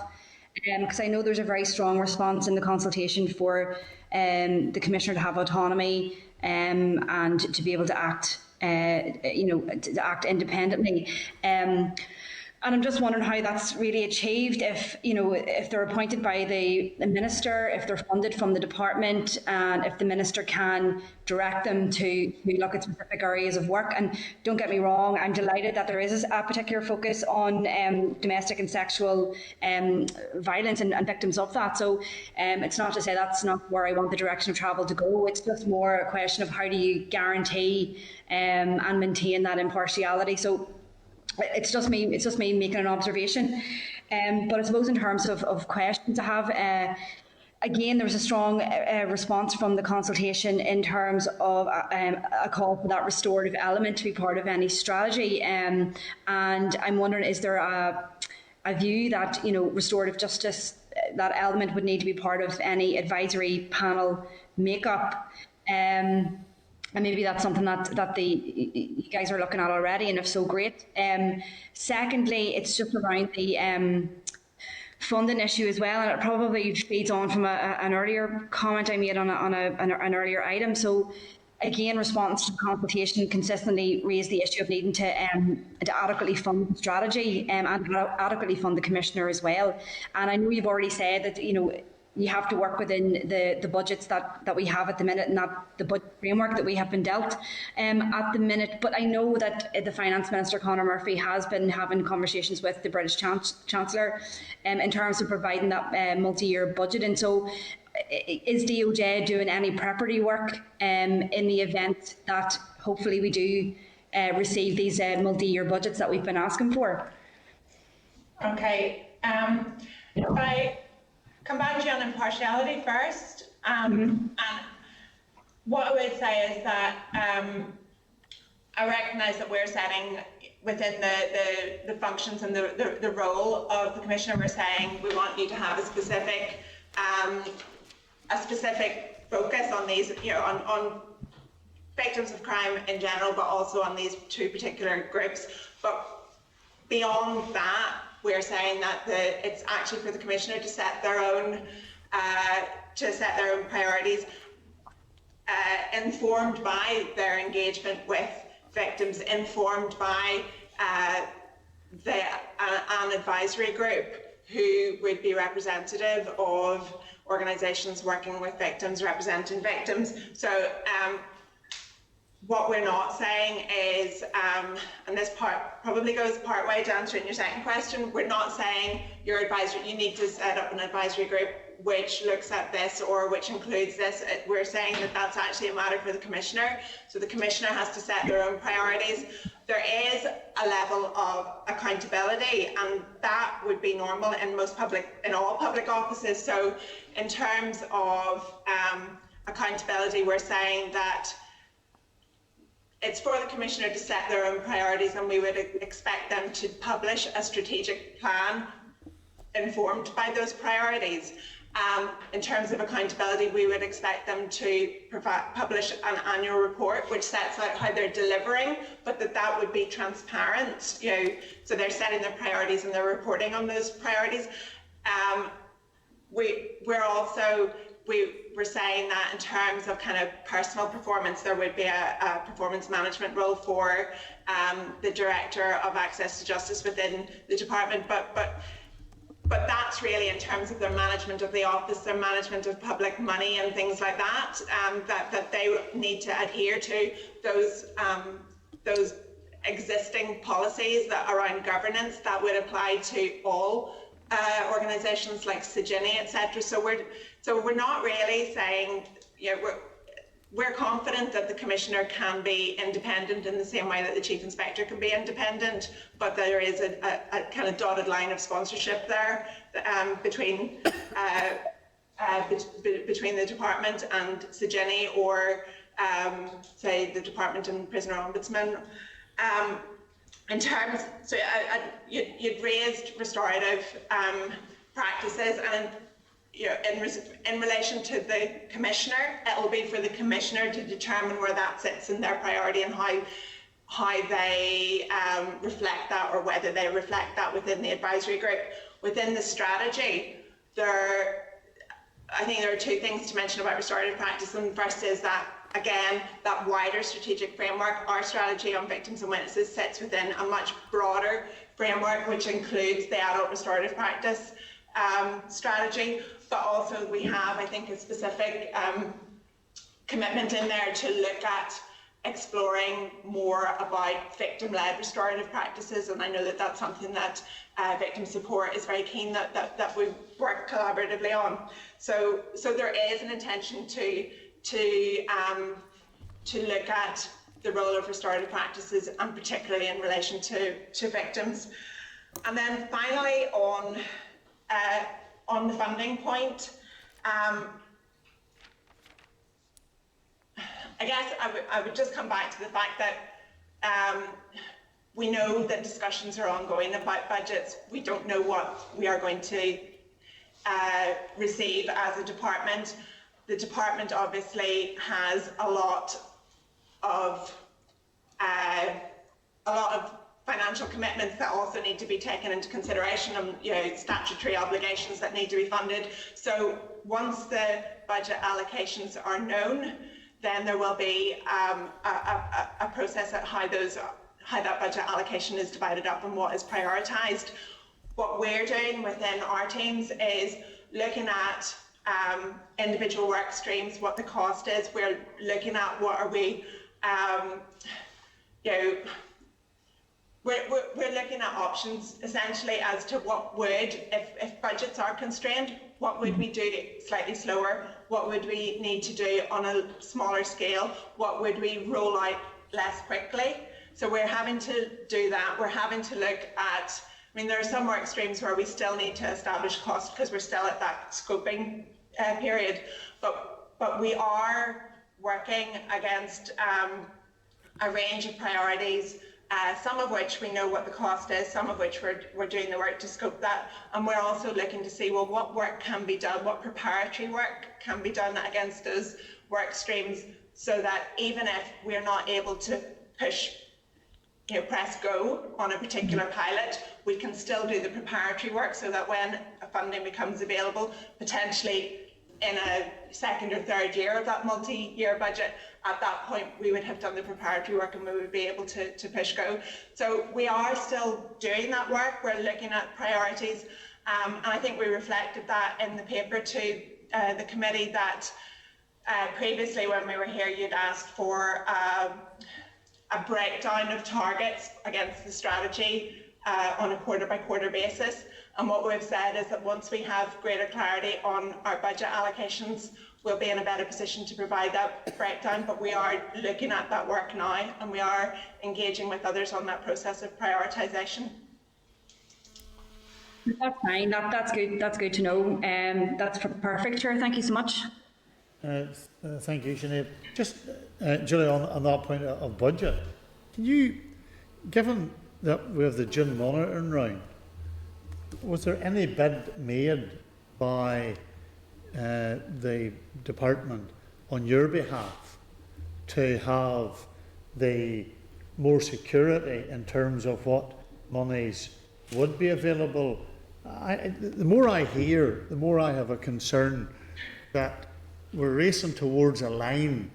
because I know there's a very strong response in the consultation for the Commissioner to have autonomy and to be able to act. To act independently, and I'm just wondering how that's really achieved. If they're appointed by the Minister, if they're funded from the department, and if the Minister can direct them to look at specific areas of work. And don't get me wrong, I'm delighted that there is a particular focus on domestic and sexual violence and victims of that. So it's not to say that's not where I want the direction of travel to go. It's just more a question of how do you guarantee and maintain that impartiality. So it's just me making an observation. But I suppose in terms of questions I have, again, there was a strong response from the consultation in terms of a call for that restorative element to be part of any strategy. And I'm wondering, is there a view that restorative justice, that element would need to be part of any advisory panel makeup? And maybe that's something that you guys are looking at already, and if so, great. Secondly, it's just around the funding issue as well, and it probably feeds on from an earlier comment I made on an earlier item. So again, response to the consultation consistently raised the issue of needing to adequately fund the strategy and adequately fund the Commissioner as well. And I know you've already said that you have to work within the budgets that we have at the minute, and that the budget framework that we have been dealt at the minute. But I know that the Finance Minister, Conor Murphy, has been having conversations with the British Chancellor in terms of providing that multi-year budget. And so is DOJ doing any preparatory work in the event that hopefully we do receive these multi-year budgets that we've been asking for? Okay. If I come back to you on impartiality first, and what I would say is that I recognise that we're setting within the functions and the role of the Commissioner. We're saying we want you to have a specific focus on these, on victims of crime in general, but also on these two particular groups. But beyond that, we're saying that it's actually for the Commissioner to set their own priorities, informed by their engagement with victims, informed by an advisory group who would be representative of organisations working with victims, representing victims. So what we're not saying is, and this part probably goes part way to answering your second question, we're not saying you need to set up an advisory group which looks at this or which includes this. We're saying that that's actually a matter for the Commissioner. So the Commissioner has to set their own priorities. There is a level of accountability, and that would be normal in all public offices. So in terms of accountability, we're saying that it's for the Commissioner to set their own priorities, and we would expect them to publish a strategic plan informed by those priorities. In terms of accountability, we would expect them to publish an annual report which sets out how they're delivering, but that would be transparent. So they're setting their priorities and they're reporting on those priorities. We're saying that in terms of kind of personal performance, there would be a performance management role for the Director of Access to Justice within the department, but that's really in terms of their management of the office, their management of public money and things like that, that they need to adhere to those existing policies that around governance that would apply to all organisations like Sejini, etc. So we're not really saying, we're confident that the Commissioner can be independent in the same way that the Chief Inspector can be independent, but there is a kind of dotted line of sponsorship there between the department and Sejini, or say the department and Prisoner Ombudsman. In terms, so you'd raised restorative practices, and in relation to the Commissioner, it will be for the Commissioner to determine where that sits in their priority and how they reflect that, or whether they reflect that within the advisory group. Within the strategy, I think there are two things to mention about restorative practice. And first is that, again, that wider strategic framework, our strategy on victims and witnesses, sits within a much broader framework, which includes the adult restorative practice strategy. But also we have, I think, a specific commitment in there to look at exploring more about victim-led restorative practices, and I know that that's something that victim support is very keen that we work collaboratively on. So there is an intention to look at the role of restorative practices, and particularly in relation to victims. And then finally, on the funding point, I guess I would just come back to the fact that we know that discussions are ongoing about budgets. We don't know what we are going to receive as a department. The department obviously has a lot of financial commitments that also need to be taken into consideration, and statutory obligations that need to be funded. So once the budget allocations are known, then there will be a process at how that budget allocation is divided up and what is prioritised. What we're doing within our teams is looking at individual work streams, what the cost is. We're looking at what are we, we're looking at options essentially as to what would, if budgets are constrained, what would we do slightly slower? What would we need to do on a smaller scale? What would we roll out less quickly? So we're having to do that. We're having to look at, I mean, there are some work streams where we still need to establish cost because we're still at that scoping period, but we are working against a range of priorities, some of which we know what the cost is, some of which we're doing the work to scope that, and we're also looking to see, well, what work can be done, what preparatory work can be done against those work streams, so that even if we're not able to push, press go on a particular pilot, we can still do the preparatory work so that when funding becomes available, potentially in a second or third year of that multi-year budget, at that point we would have done the preparatory work and we would be able to push go. So we are still doing that work. We're looking at priorities, and I think we reflected that in the paper to the committee, that previously when we were here you'd asked for a breakdown of targets against the strategy on a quarter-by-quarter basis. And what we've said is that once we have greater clarity on our budget allocations, we'll be in a better position to provide that breakdown. But we are looking at that work now, and we are engaging with others on that process of prioritisation. That's fine. That's good. That's good to know. That's perfect, Chair. Thank you so much. Thank you, Sinead. Just, Julie, on that point of budget, can you, given that we have the June monitoring round, was there any bid made by the department on your behalf to have the more security in terms of what monies would be available? The more I hear, the more I have a concern that we're racing towards a line,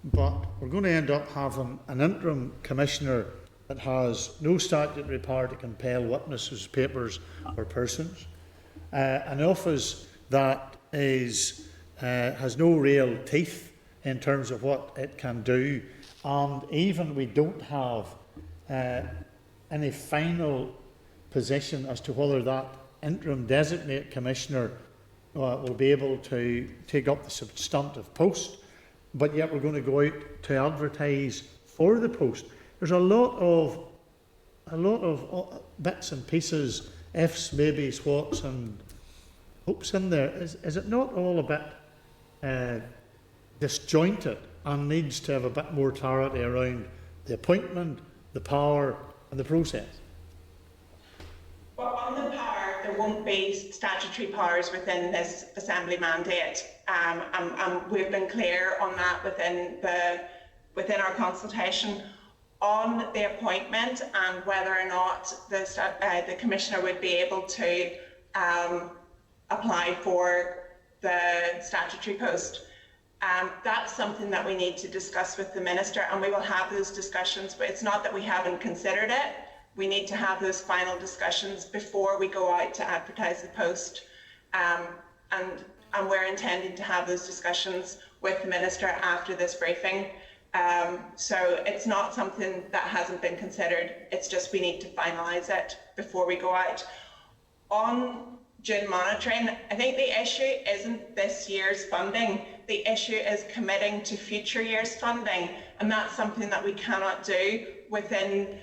but we're going to end up having an interim commissioner that has no statutory power to compel witnesses, papers or persons, an office that has no real teeth in terms of what it can do, and even we don't have any final position as to whether that interim designate commissioner will be able to take up the substantive post, but yet we're going to go out to advertise for the post. There's a lot of bits and pieces, ifs, maybes, whats, and hopes in there. Is it not all a bit disjointed and needs to have a bit more clarity around the appointment, the power, and the process? Well, on the power, there won't be statutory powers within this Assembly mandate, and we've been clear on that within our consultation. On the appointment and whether or not the Commissioner would be able to apply for the statutory post, that's something that we need to discuss with the Minister, and we will have those discussions, but it's not that we haven't considered it. We need to have those final discussions before we go out to advertise the post, and we're intending to have those discussions with the Minister after this briefing. So it's not something that hasn't been considered, it's just we need to finalise it before we go out. On June monitoring, I think the issue isn't this year's funding, the issue is committing to future years' funding, and that's something that we cannot do within,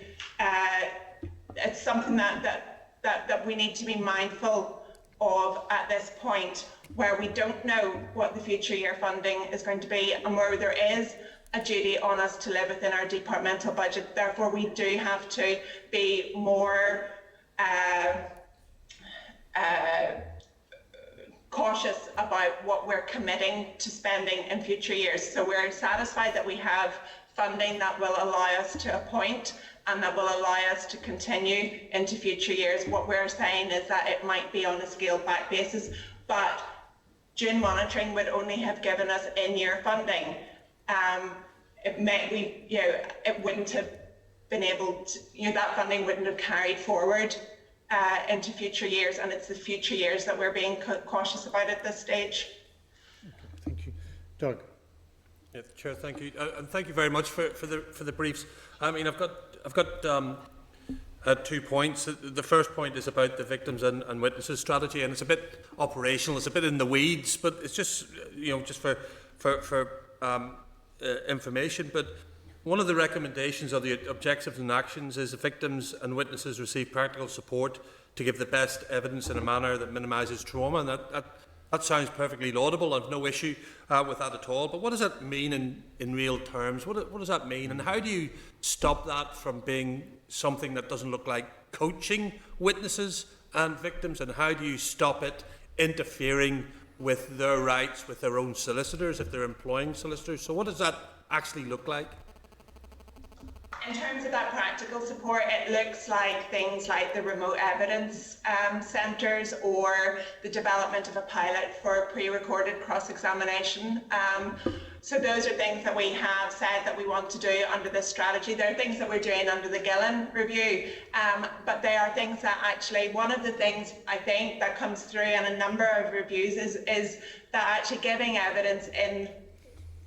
it's something that we need to be mindful of at this point, where we don't know what the future year funding is going to be, and where there is a duty on us to live within our departmental budget. Therefore, we do have to be more cautious about what we're committing to spending in future years. So we're satisfied that we have funding that will allow us to appoint and that will allow us to continue into future years. What we're saying is that it might be on a scaled back basis, but June monitoring would only have given us in-year funding. It wouldn't have been able to, that funding wouldn't have carried forward into future years, and it's the future years that we're being cautious about at this stage. Doug. Yeah, Chair, thank you, and thank you very much for the briefs. I mean, I've got 2 points. The first point is about the victims and witnesses strategy, and it's a bit operational. It's a bit in the weeds, but it's just just for information. But one of the recommendations of the objectives and actions is that victims and witnesses receive practical support to give the best evidence in a manner that minimises trauma, and that sounds perfectly laudable. I've no issue with that at all. But what does that mean in real terms? What does that mean? And how do you stop that from being something that doesn't look like coaching witnesses and victims? And how do you stop it interfering with their rights, with their own solicitors, if they're employing solicitors? So what does that actually look like? In terms of that practical support, it looks like things like the remote evidence centres or the development of a pilot for pre-recorded cross-examination. So those are things that we have said that we want to do under this strategy. There are things that we're doing under the Gillen review, but they are things that actually, one of the things I think that comes through in a number of reviews is that actually giving evidence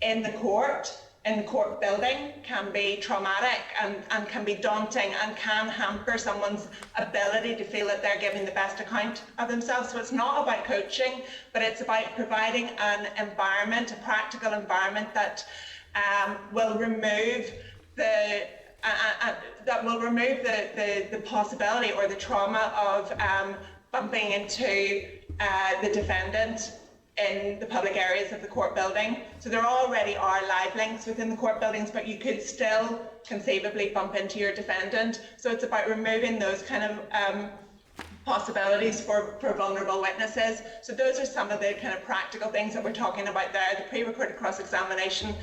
in the court building can be traumatic and can be daunting and can hamper someone's ability to feel that they're giving the best account of themselves. So it's not about coaching, but it's about providing an environment, a practical environment that will remove the possibility or the trauma of bumping into the defendant in the public areas of the court building. So there already are live links within the court buildings, but you could still conceivably bump into your defendant. So it's about removing those kind of possibilities for vulnerable witnesses. So those are some of the kind of practical things that we're talking about there. The pre-recorded cross-examination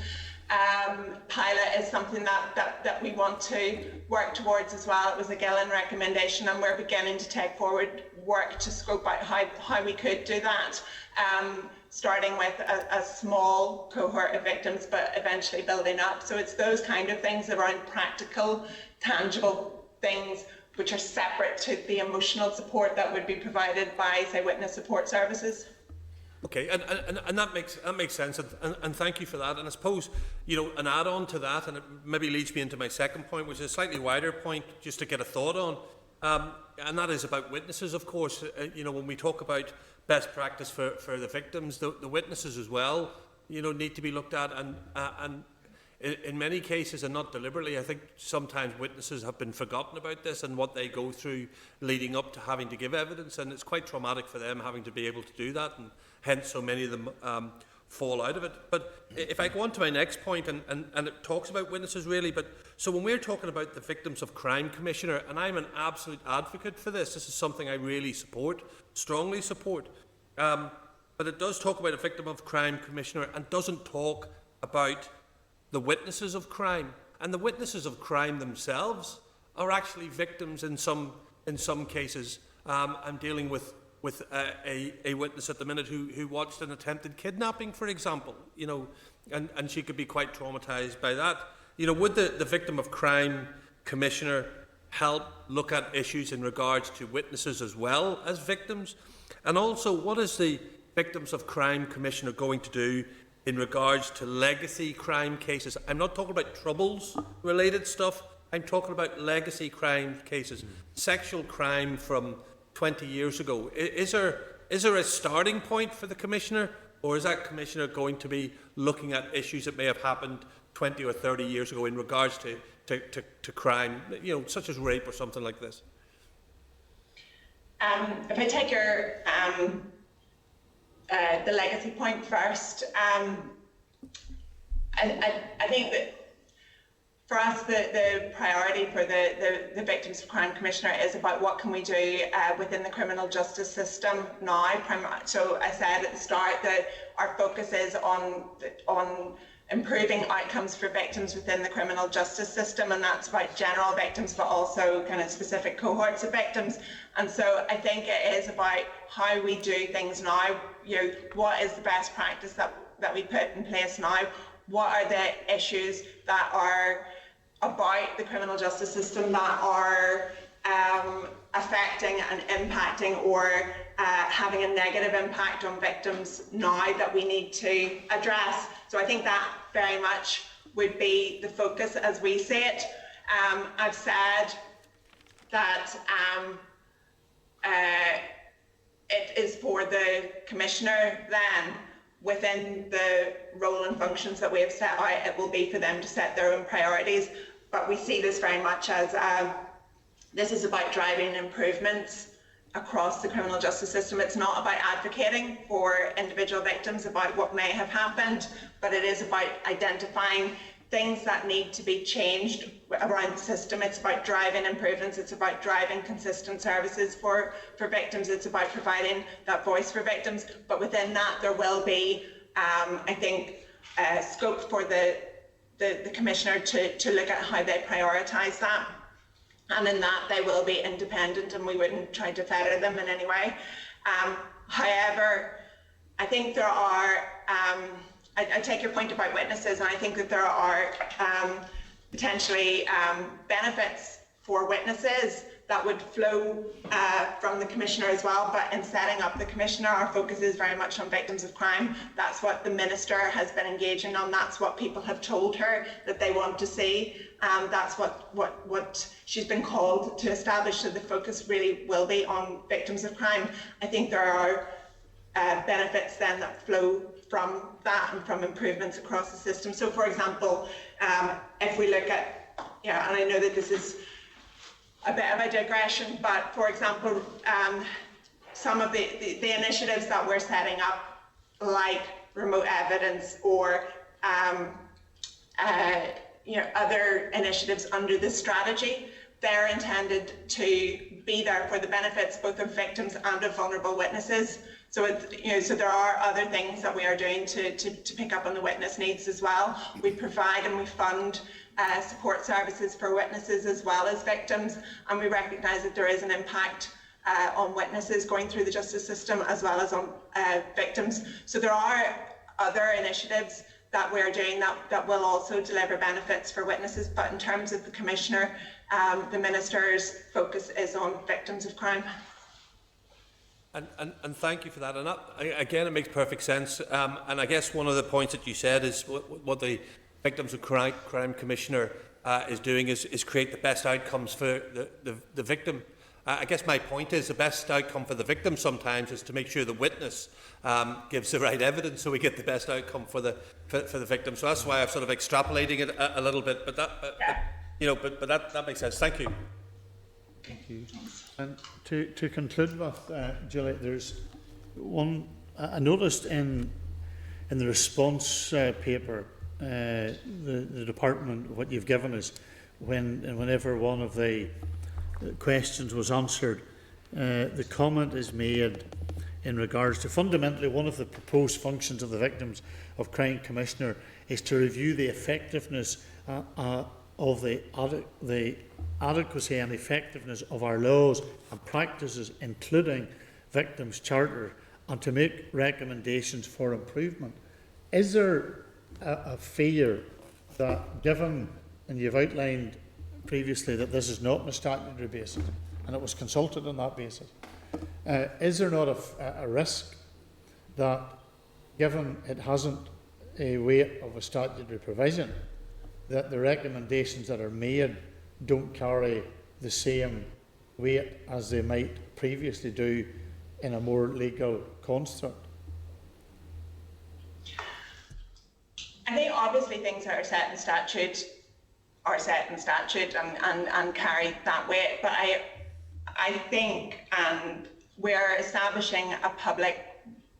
pilot is something that we want to work towards as well. It was a Gillen recommendation, and we're beginning to take forward work to scope out how we could do that, starting with a small cohort of victims, but eventually building up. So it's those kind of things around practical, tangible things which are separate to the emotional support that would be provided by, say, witness support services. Okay, and that makes sense, and thank you for that. And I suppose, an add-on to that, and it maybe leads me into my second point, which is a slightly wider point, just to get a thought on, and that is about witnesses, of course. When we talk about best practice for the victims, the witnesses as well, need to be looked at, and in many cases, and not deliberately, I think sometimes witnesses have been forgotten about this and what they go through leading up to having to give evidence, and it's quite traumatic for them having to be able to do that, and hence so many of them fall out of it. But if I go on to my next point, and it talks about witnesses really, but so when we're talking about the Victims of Crime Commissioner, and I'm an absolute advocate for this is something I really support, strongly support, but it does talk about a Victim of Crime Commissioner and doesn't talk about the witnesses of crime. And the witnesses of crime themselves are actually victims in some cases. I'm dealing with a witness at the minute who watched an attempted kidnapping, for example, and she could be quite traumatised by that. Would the Victim of Crime Commissioner help look at issues in regards to witnesses as well as victims? And also, what is the Victims of Crime Commissioner going to do in regards to legacy crime cases? I'm not talking about troubles-related stuff. I'm talking about legacy crime cases, sexual crime from 20 years ago. Is there a starting point for the Commissioner, or is that Commissioner going to be looking at issues that may have happened 20 or 30 years ago in regards to crime, such as rape or something like this? If I take your the legacy point first, I think that for us the priority for the Victims of Crime Commissioner is about what can we do within the criminal justice system now. So I said at the start that our focus is on improving outcomes for victims within the criminal justice system, and that's about general victims but also kind of specific cohorts of victims. And so I think it is about how we do things now. What is the best practice that we put in place now? What are the issues that are about the criminal justice system that are affecting and impacting or having a negative impact on victims now that we need to address. So I think that very much would be the focus as we see it. I've said that it is for the Commissioner then, within the role and functions that we have set out, it will be for them to set their own priorities. But we see this very much as this is about driving improvements across the criminal justice system. It's not about advocating for individual victims about what may have happened, but it is about identifying things that need to be changed around the system. It's about driving improvements. It's about driving consistent services for victims. It's about providing that voice for victims. But within that, there will be, I think, scope for the Commissioner to look at how they prioritise that. And in that, they will be independent, and we wouldn't try to fetter them in any way. However, I think there are, I take your point about witnesses, and I think that there are potentially benefits for witnesses that would flow from the Commissioner as well. But in setting up the Commissioner, our focus is very much on victims of crime. That's what the Minister has been engaging on. That's what people have told her that they want to see. That's what she's been called to establish. So the focus really will be on victims of crime. I think there are benefits then that flow from that and from improvements across the system. So, for example, if we look at, and I know that this is a bit of a digression, but for example, some of the initiatives that we're setting up, like remote evidence or other initiatives under this strategy, they're intended to be there for the benefits both of victims and of vulnerable witnesses. So so there are other things that we are doing to pick up on the witness needs as well. We provide and we fund support services for witnesses as well as victims, and we recognise that there is an impact on witnesses going through the justice system as well as on victims. So there are other initiatives that we're doing that will also deliver benefits for witnesses, but in terms of the Commissioner, the Minister's focus is on victims of crime. And thank you for that. And that, again, it makes perfect sense. And I guess one of the points that you said is what the Victims of Crime Commissioner is doing is create the best outcomes for the victim. I guess my point is the best outcome for the victim sometimes is to make sure the witness gives the right evidence, so we get the best outcome for the victim. So that's why I'm sort of extrapolating it a little bit. But that makes sense. Thank you. Thank you. And to conclude with, Julie, there's one I noticed in the response paper, the department, what you've given us, whenever one of the questions was answered, the comment is made in regards to fundamentally one of the proposed functions of the Victims of Crime Commissioner is to review the effectiveness of the adequacy and effectiveness of our laws and practices, including Victims' Charter, and to make recommendations for improvement. Is there a fear that, given, and you've outlined previously that this is not on a statutory basis and it was consulted on that basis, is there not a risk that, given it hasn't a weight of a statutory provision, that the recommendations that are made don't carry the same weight as they might previously do in a more legal construct? I think obviously things that are set in statute are set in statute and carry that weight, but I think we're establishing a public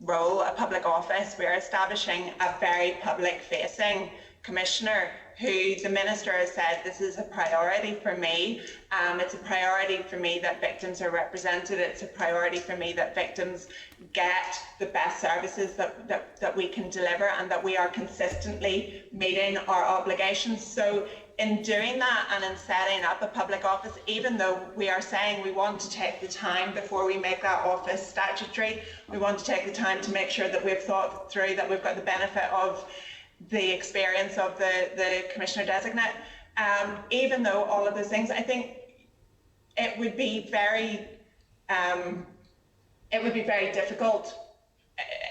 role, a public office. We're establishing a very public-facing Commissioner who the Minister has said, this is a priority for me. It's a priority for me that victims are represented. It's a priority for me that victims get the best services that we can deliver and that we are consistently meeting our obligations. So in doing that and in setting up a public office, even though we are saying we want to take the time before we make that office statutory, we want to take the time to make sure that we've thought through, that we've got the benefit of the experience of the Commissioner designate. Even though all of those things, I think it would be very difficult,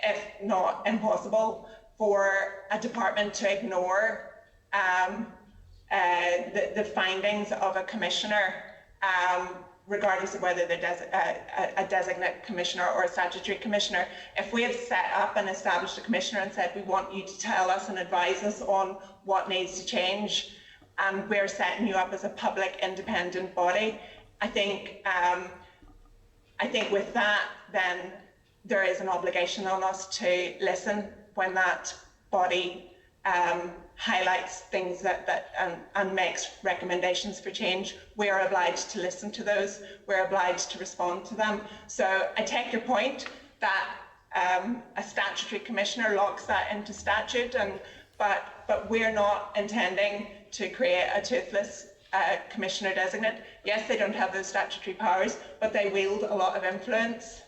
if not impossible, for a department to ignore the findings of a commissioner, regardless of whether they're a designate commissioner or a statutory commissioner. If we had set up and established a commissioner and said, we want you to tell us and advise us on what needs to change, and we're setting you up as a public independent body, I think with that, then there is an obligation on us to listen when that body highlights things and makes recommendations for change. We are obliged to listen to those. We're obliged to respond to them. So I take your point that a statutory commissioner locks that into statute, but we're not intending to create a toothless commissioner designate. Yes, they don't have those statutory powers, but they wield a lot of influence.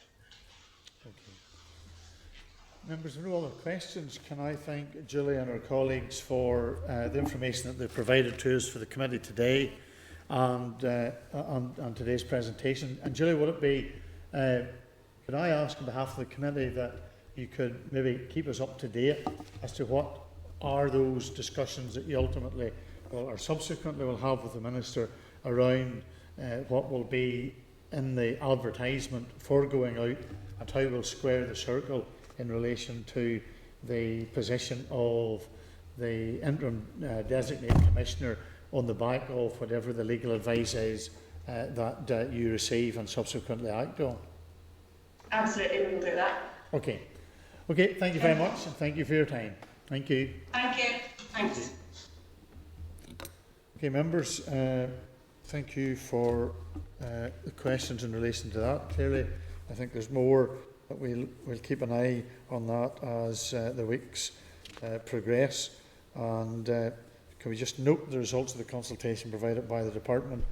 Members, no other questions. Can I thank Julie and her colleagues for the information that they've provided to us for the committee today and on today's presentation. And Julie, would it be, could I ask on behalf of the committee that you could maybe keep us up to date as to what are those discussions that you ultimately or subsequently will have with the Minister around what will be in the advertisement for going out and how we'll square the circle in relation to the position of the interim designated commissioner on the back of whatever the legal advice is that you receive and subsequently act on. Absolutely, we will do that. Okay. Okay, thank you very much and thank you for your time. Thank you. Thank you. Thanks. Okay, members, thank you for the questions in relation to that. Clearly, I think there's more, but we'll keep an eye on that as the weeks progress. And can we just note the results of the consultation provided by the department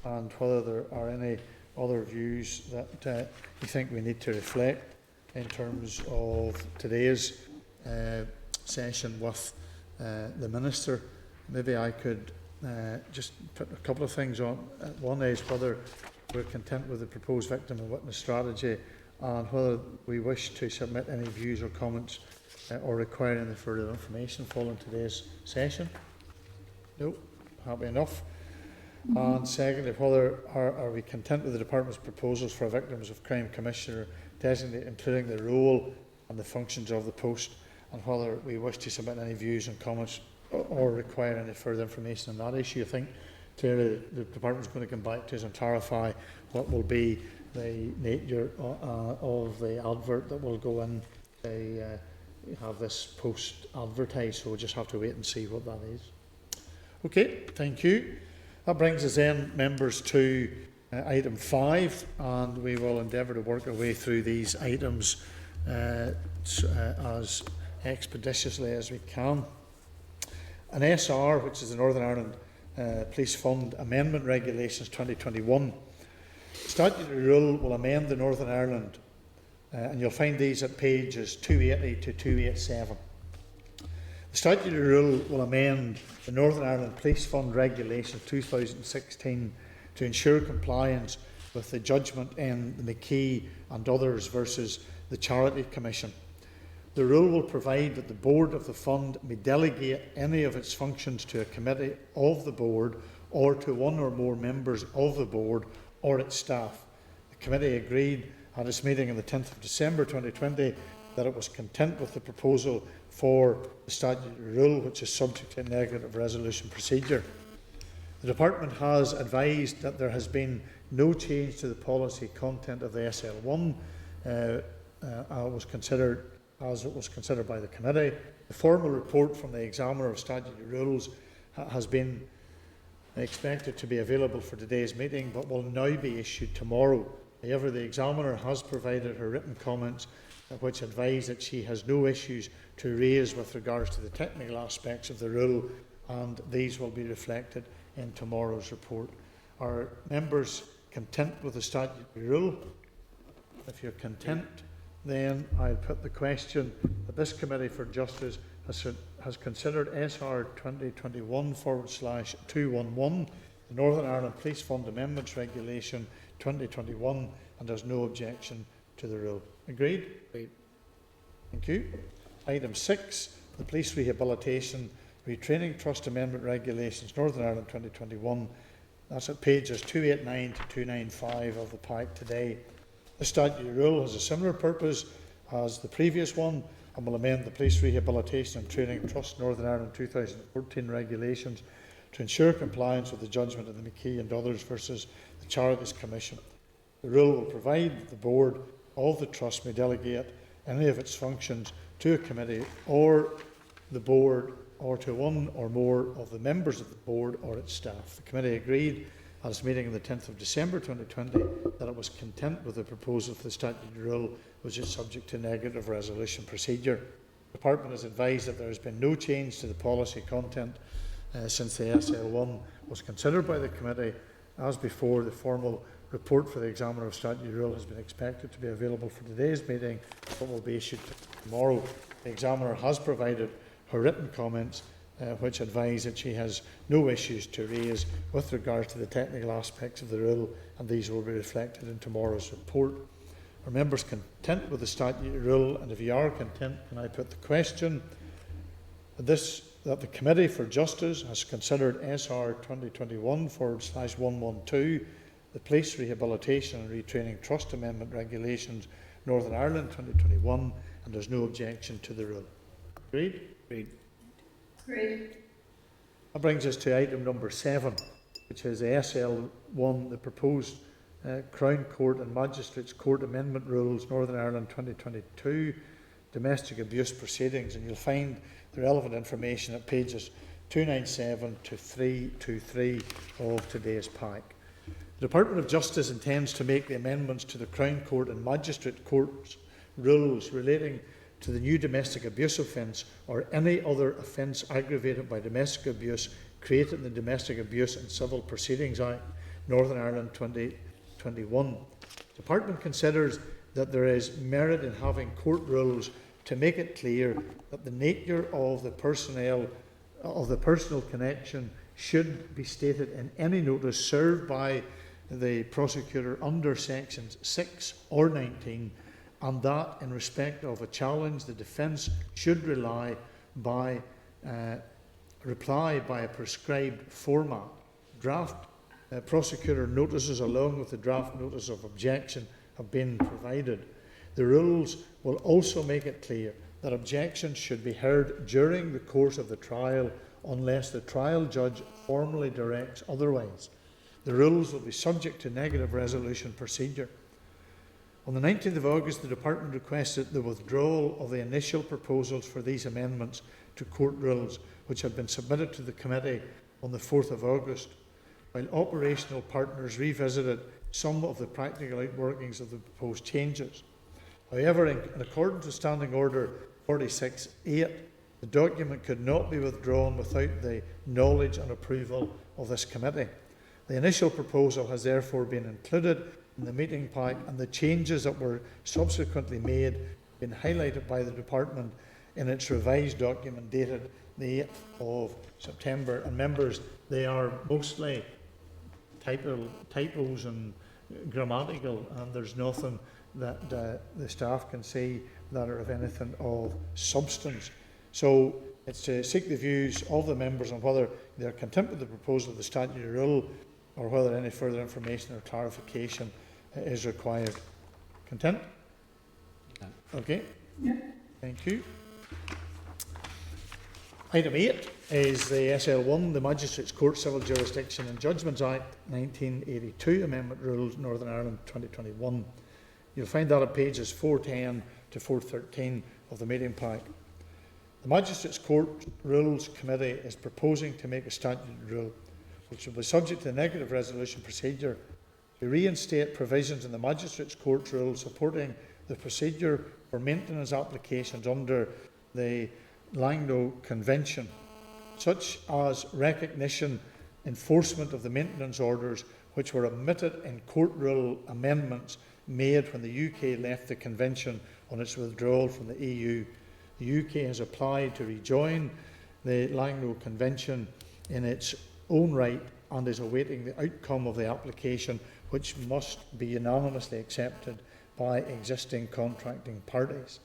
and whether there are any other views that you think we need to reflect in terms of today's session with the Minister. Maybe I could just put a couple of things on. One is whether we're content with the proposed victim and witness strategy and whether we wish to submit any views or comments or require any further information following today's session. No, happy enough. And secondly, whether are we content with the Department's proposals for a Victims of Crime Commissioner designate, including the role and the functions of the post, and whether we wish to submit any views and comments or require any further information on that issue. I think clearly the Department is going to come back to us and clarify what will be the nature of the advert that will go in. They have this post advertised, so we'll just have to wait and see what that is. Okay, thank you. That brings us then, members, to item 5, and we will endeavour to work our way through these items as expeditiously as we can. An SR, which is the Northern Ireland Police Fund Amendment Regulations 2021. Statutory rule will amend the Northern Ireland, and you'll find these at pages 280 to 287. The statutory rule will amend the Northern Ireland Police Fund Regulations 2016 to ensure compliance with the judgment in the McKee and others versus the Charity Commission. The rule will provide that the board of the fund may delegate any of its functions to a committee of the board or to one or more members of the board or its staff. The committee agreed at its meeting on the 10th of December 2020 that it was content with the proposal for the statutory rule, which is subject to a negative resolution procedure. The Department has advised that there has been no change to the policy content of the SL1 as it was considered by the committee. The formal report from the Examiner of Statutory Rules has been expected to be available for today's meeting, but will now be issued tomorrow. However, the Examiner has provided her written comments which advise that she has no issues to raise with regards to the technical aspects of the rule, and these will be reflected in tomorrow's report. Are members content with the statutory rule? If you're content, then I'll put the question that this Committee for Justice has considered SR 2021/211 the Northern Ireland Police Fund Amendments Regulation 2021 and has no objection to the rule. Agreed? Agreed. Thank you. Item 6, the Police Rehabilitation Retraining Trust Amendment Regulations, Northern Ireland 2021. That's at pages 289 to 295 of the pack today. The statutory rule has a similar purpose as the previous one and will amend the Police Rehabilitation and Training Trust Northern Ireland 2014 regulations to ensure compliance with the judgment of the McKee and others versus the Charities Commission. The rule will provide that the board of the trust may delegate any of its functions to a committee or the board or to one or more of the members of the board or its staff. The committee agreed at its meeting on the 10th of December 2020 that it was content with the proposal for the statutory rule, which is subject to negative resolution procedure. The Department has advised that there has been no change to the policy content since the SL1 was considered by the committee. As before, the formal report for the examiner of statutory rule has been expected to be available for today's meeting, but will be issued tomorrow. The examiner has provided her written comments, which advise that she has no issues to raise with regard to the technical aspects of the rule, and these will be reflected in tomorrow's report. Are members content with the statutory rule? And if you are content, can I put the question that the Committee for Justice has considered SR 2021/112, the Police Rehabilitation and Retraining Trust Amendment Regulations, Northern Ireland 2021, and there's no objection to the rule. Agreed? Agreed. Agreed. That brings us to item number 7, which is the SL1, the proposed Crown Court and Magistrates Court Amendment Rules, Northern Ireland 2022, Domestic Abuse Proceedings, and you'll find the relevant information at pages 297 to 323 of today's pack. The Department of Justice intends to make the amendments to the Crown Court and Magistrate Courts rules relating to the new domestic abuse offence or any other offence aggravated by domestic abuse created in the Domestic Abuse and Civil Proceedings Act, Northern Ireland 2021. The Department considers that there is merit in having court rules to make it clear that the nature of the personal connection should be stated in any notice served by the prosecutor under sections 6 or 19, and that in respect of a challenge the defence should reply by a prescribed format. Draft prosecutor notices along with the draft notice of objection have been provided. The rules will also make it clear that objections should be heard during the course of the trial unless the trial judge formally directs otherwise. The rules will be subject to negative resolution procedure. On the 19th of August, the Department requested the withdrawal of the initial proposals for these amendments to court rules, which had been submitted to the committee on the 4th of August, while operational partners revisited some of the practical outworkings of the proposed changes. However, in accordance with Standing Order 46.8, the document could not be withdrawn without the knowledge and approval of this committee. The initial proposal has therefore been included in the meeting pack, and the changes that were subsequently made have been highlighted by the Department in its revised document dated the 8th of September. And members, they are mostly typos and grammatical, and there's nothing that the staff can see that are of anything of substance. So it's to seek the views of the members on whether they are content with the proposal of the statutory rule or whether any further information or clarification is required. Content? Okay. Yeah. Thank you. Item 8 is the SL1, the Magistrates Court Civil Jurisdiction and Judgments Act 1982 Amendment Rules, Northern Ireland 2021. You'll find that at pages 410 to 413 of the meeting pack. The Magistrates Court Rules Committee is proposing to make a statutory rule, which will be subject to the negative resolution procedure, to reinstate provisions in the Magistrates Court Rules supporting the procedure for maintenance applications under the Langlo Convention, such as recognition, enforcement of the maintenance orders which were omitted in court rule amendments made when the UK left the Convention on its withdrawal from the EU. The UK has applied to rejoin the Langlo Convention in its own right and is awaiting the outcome of the application, which must be unanimously accepted by existing contracting parties.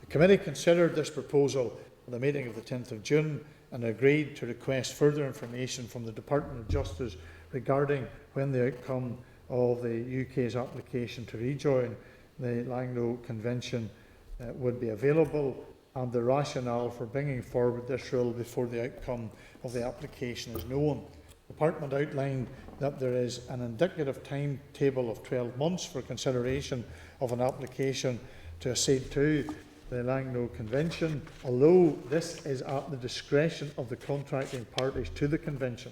The committee considered this proposal at the meeting of the 10th of June and agreed to request further information from the Department of Justice regarding when the outcome of the UK's application to rejoin the Langlo Convention would be available, and the rationale for bringing forward this rule before the outcome of the application is known. The Department outlined that there is an indicative timetable of 12 months for consideration of an application to accede to the Langlo Convention, although this is at the discretion of the contracting parties to the Convention.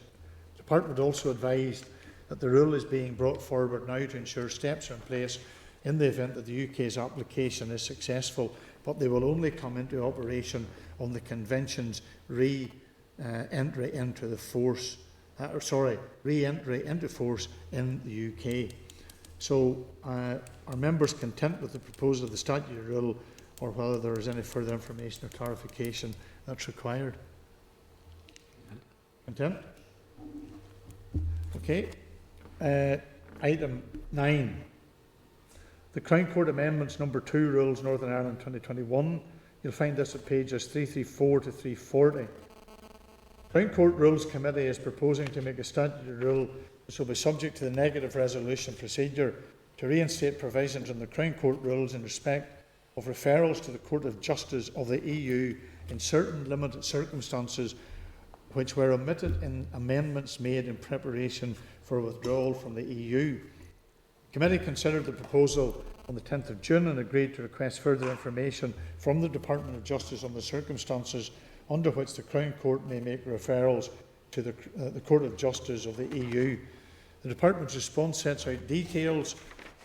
The Department also advised that the rule is being brought forward now to ensure steps are in place in the event that the UK's application is successful, but they will only come into operation on the Convention's re-entry into force in the UK. So, are members content with the proposal of the statutory rule, or whether there is any further information or clarification that's required? Content? Okay. Item 9. The Crown Court Amendments number 2 Rules Northern Ireland 2021. You'll find this at pages 334 to 340. Crown Court Rules Committee is proposing to make a statutory rule which will be subject to the negative resolution procedure to reinstate provisions in the Crown Court rules in respect of referrals to the Court of Justice of the EU in certain limited circumstances which were omitted in amendments made in preparation for withdrawal from the EU. The committee considered the proposal on the 10th of June and agreed to request further information from the Department of Justice on the circumstances under which the Crown Court may make referrals to the Court of Justice of the EU. The Department's response sets out details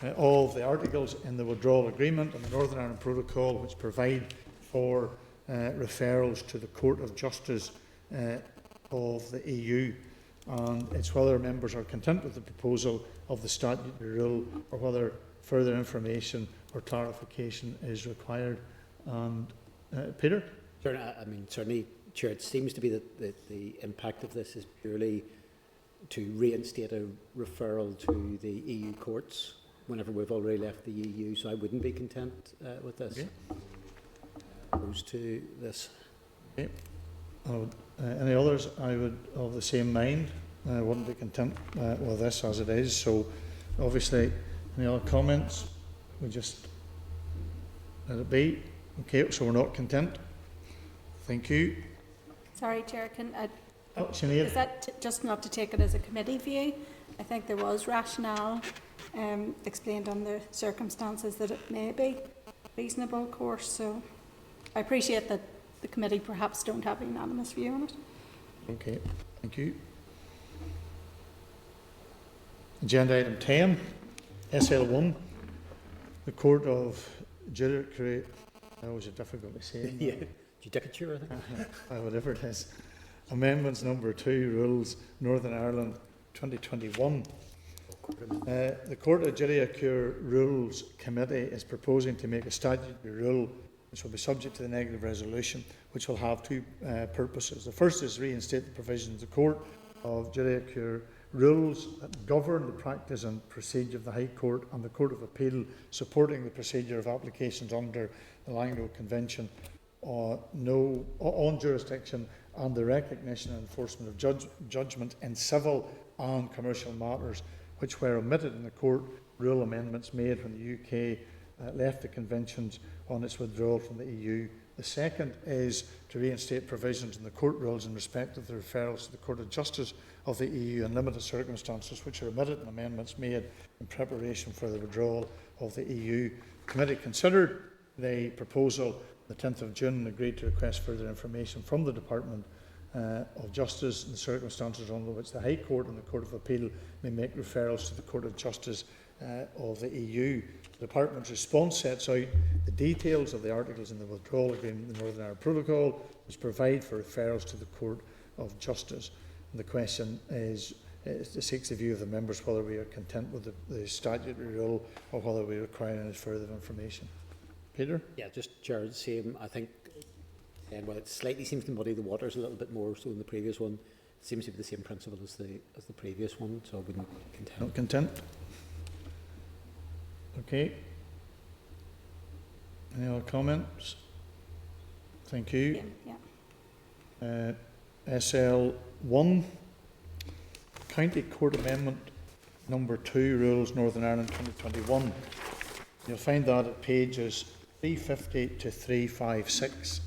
of the articles in the withdrawal agreement and the Northern Ireland Protocol which provide for referrals to the Court of Justice of the EU. And it's whether members are content with the proposal of the statutory rule or whether further information or clarification is required. And Peter? Sure, I mean, certainly, Chair, it seems to be that the impact of this is purely to reinstate a referral to the EU courts whenever we've already left the EU, so I wouldn't be content with this. Okay. Opposed to this. Okay. Any others? I would of the same mind. I wouldn't be content with this as it is. So, obviously, any other comments? We just let it be. Okay, so we're not content. Thank you. Sorry, Chair, Sinead. Is that just not to take it as a committee view? I think there was rationale explained on the circumstances that it may be a reasonable course. So I appreciate that the committee perhaps don't have a unanimous view on it. Okay, thank you. Agenda item 10, SL1, the Court of Judiciary. That was a difficult to say. Yeah, judicature, I think. Whatever it is. Amendments number 2, Rules Northern Ireland 2021. The Court of Judiciary Rules Committee is proposing to make a statutory rule which will be subject to the negative resolution, which will have two purposes. The first is reinstate the provisions of the Court of Judiciary rules that govern the practice and procedure of the High Court and the Court of Appeal, supporting the procedure of applications under the Langlo Convention on jurisdiction and the recognition and enforcement of judgment in civil and commercial matters, which were omitted in the court rule amendments made when the UK left the conventions on its withdrawal from the EU. The second is to reinstate provisions in the court rules in respect of the referrals to the Court of Justice of the EU in limited circumstances, which are omitted in amendments made in preparation for the withdrawal of the EU. The committee considered the proposal on the 10th of June and agreed to request further information from the Department of Justice in the circumstances under which the High Court and the Court of Appeal may make referrals to the Court of Justice of the EU. The Department's response sets out the details of the articles in the withdrawal agreement in the Northern Ireland Protocol, which provide for referrals to the Court of Justice. And the question is, it seeks the view of the members whether we are content with the statutory rule or whether we require any further information. Peter? Yeah, just Chair, the same. I think, well, it slightly seems to muddy the waters a little bit more so than the previous one. seems to be the same principle as the previous one, so I wouldn't contend. Not content? Okay. Any other comments? Thank you. Yeah. SL1, County Court Amendment number 2, Rules Northern Ireland 2021. You'll find that at pages 350 to 356.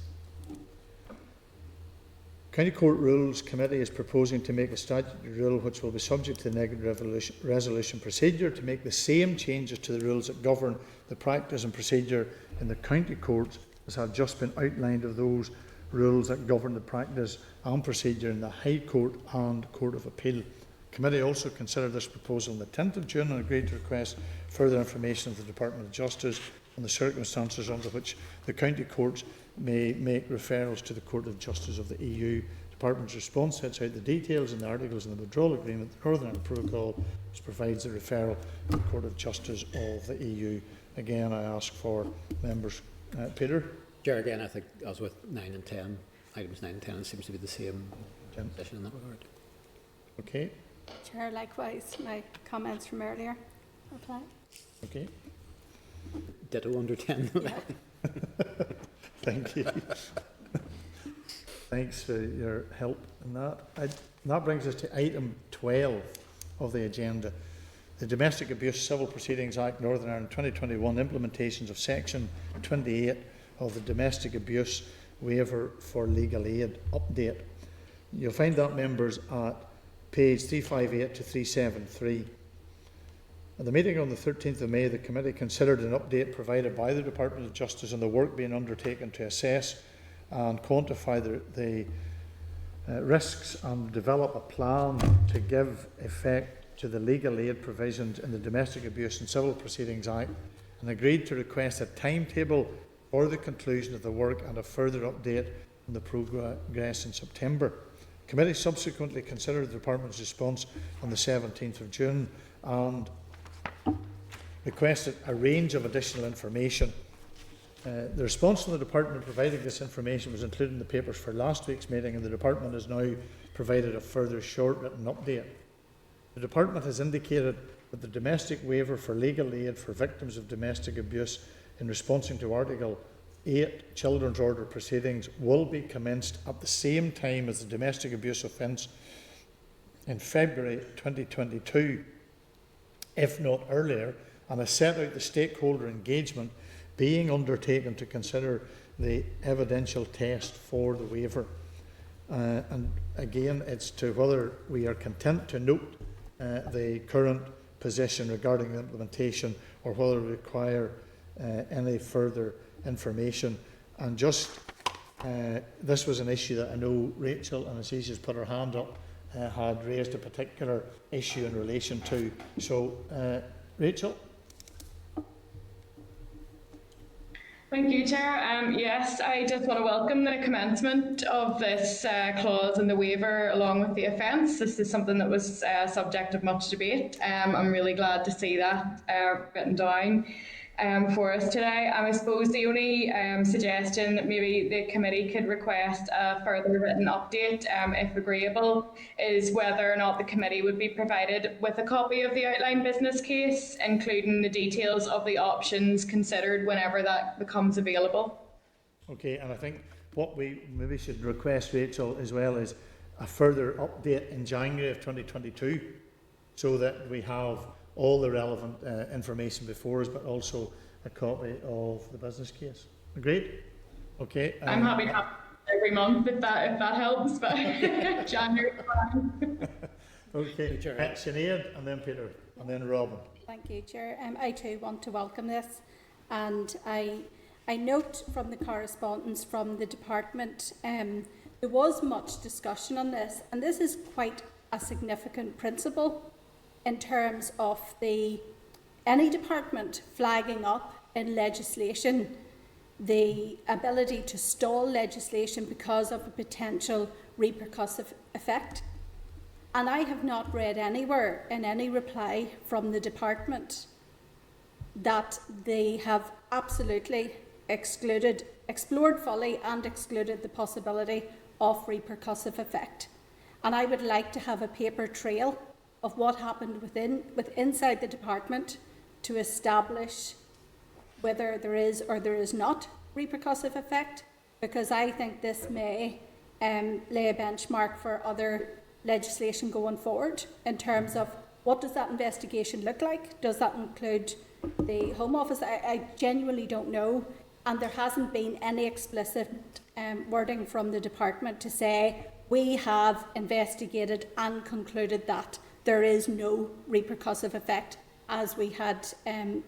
County Court Rules Committee is proposing to make a statutory rule which will be subject to the negative resolution procedure to make the same changes to the rules that govern the practice and procedure in the county courts as have just been outlined of those rules that govern the practice and procedure in the High Court and Court of Appeal. The Committee also considered this proposal on the 10th of June and agreed to request further information of the Department of Justice on the circumstances under which the county courts may make referrals to the Court of Justice of the EU. The Department's response sets out the details in the articles in the withdrawal agreement, the Northern Ireland Protocol, which provides the referral to the Court of Justice of the EU. Again, I ask for members. Peter? Chair, again, I think as with 9 and 10, items 9 and 10 seems to be the same position in that regard. Okay. Chair, likewise, my comments from earlier apply. Okay. Ditto under 10 and 11. Thank you. Thanks for your help in that. That brings us to item 12 of the agenda. The Domestic Abuse Civil Proceedings Act Northern Ireland 2021 implementations of Section 28 of the Domestic Abuse Waiver for Legal Aid update. You'll find that, members, at page 358 to 373. At the meeting on the 13th of May, the Committee considered an update provided by the Department of Justice on the work being undertaken to assess and quantify the risks and develop a plan to give effect to the legal aid provisions in the Domestic Abuse and Civil Proceedings Act, and agreed to request a timetable for the conclusion of the work and a further update on the progress in September. The Committee subsequently considered the Department's response on the 17th of June and requested a range of additional information. The response from the Department providing this information was included in the papers for last week's meeting, and the Department has now provided a further short written update. The Department has indicated that the domestic waiver for legal aid for victims of domestic abuse in response to Article 8 Children's Order proceedings will be commenced at the same time as the domestic abuse offence in February 2022, if not earlier, and has set out the stakeholder engagement being undertaken to consider the evidential test for the waiver. And again, it's to whether we are content to note the current position regarding the implementation or whether we require any further information. And just, this was an issue that I know Rachel, and as she's put her hand up, had raised a particular issue in relation to. So, Rachel? Thank you, Chair. Yes, I just want to welcome the commencement of this clause in the waiver along with the offence. This is something that was subject of much debate. I'm really glad to see that written down for us today. I suppose the only suggestion that maybe the committee could request a further written update, if agreeable, is whether or not the committee would be provided with a copy of the outline business case, including the details of the options considered whenever that becomes available. Okay, and I think what we maybe should request, Rachel, as well, is a further update in January of 2022, so that we have all the relevant information before us, but also a copy of the business case. Agreed? Okay. I'm happy to have it every month if that helps, but January. Okay. Sinead, and then Peter, and then Robin. Thank you, Chair. I too want to welcome this, and I note from the correspondence from the department there was much discussion on this, and this is quite a significant principle in terms of any department flagging up in legislation the ability to stall legislation because of a potential repercussive effect. And I have not read anywhere in any reply from the department that they have absolutely explored fully and excluded the possibility of repercussive effect. And I would like to have a paper trail of what happened inside the department to establish whether there is or there is not repercussive effect, because I think this may lay a benchmark for other legislation going forward in terms of what does that investigation look like? Does that include the Home Office? I genuinely don't know, and there hasn't been any explicit wording from the department to say we have investigated and concluded that there is no repercussive effect, as we had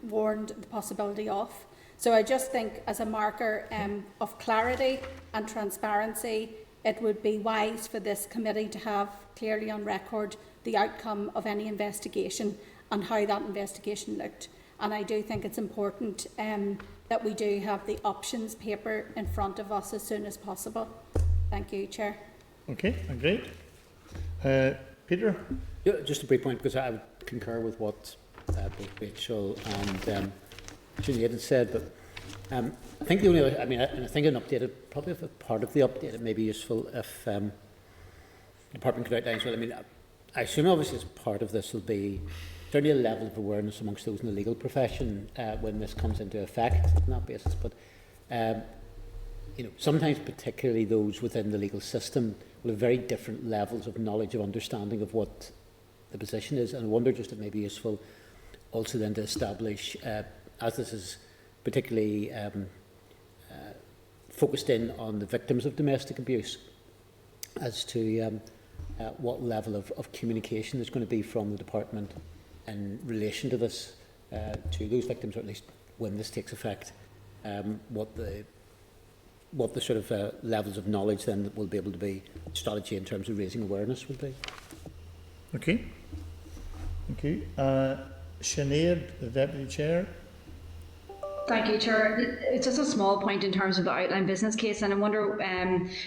warned the possibility of. So I just think, as a marker of clarity and transparency, it would be wise for this committee to have clearly on record the outcome of any investigation and how that investigation looked. And I do think it's important that we do have the options paper in front of us as soon as possible. Thank you, Chair. Okay, great. Peter? Yeah, just a brief point, because I would concur with what both Rachel and Sinead had said, but I think the only other, I think an updated, probably a part of the update, it may be useful if the department could outline. So, I assume obviously as part of this will be certainly a level of awareness amongst those in the legal profession when this comes into effect on that basis. But sometimes, particularly those within the legal system, will have very different levels of knowledge, of understanding of what the position is. And I wonder just it may be useful also then to establish, as this is particularly focused in on the victims of domestic abuse, as to what level of communication there's going to be from the department in relation to this, to those victims, or at least when this takes effect, what the sort of levels of knowledge then that will be able to be strategy in terms of raising awareness will be. Okay. Thank you. Sinead, the Deputy Chair. Thank you, Chair. It's just a small point in terms of the outline business case, and I wonder,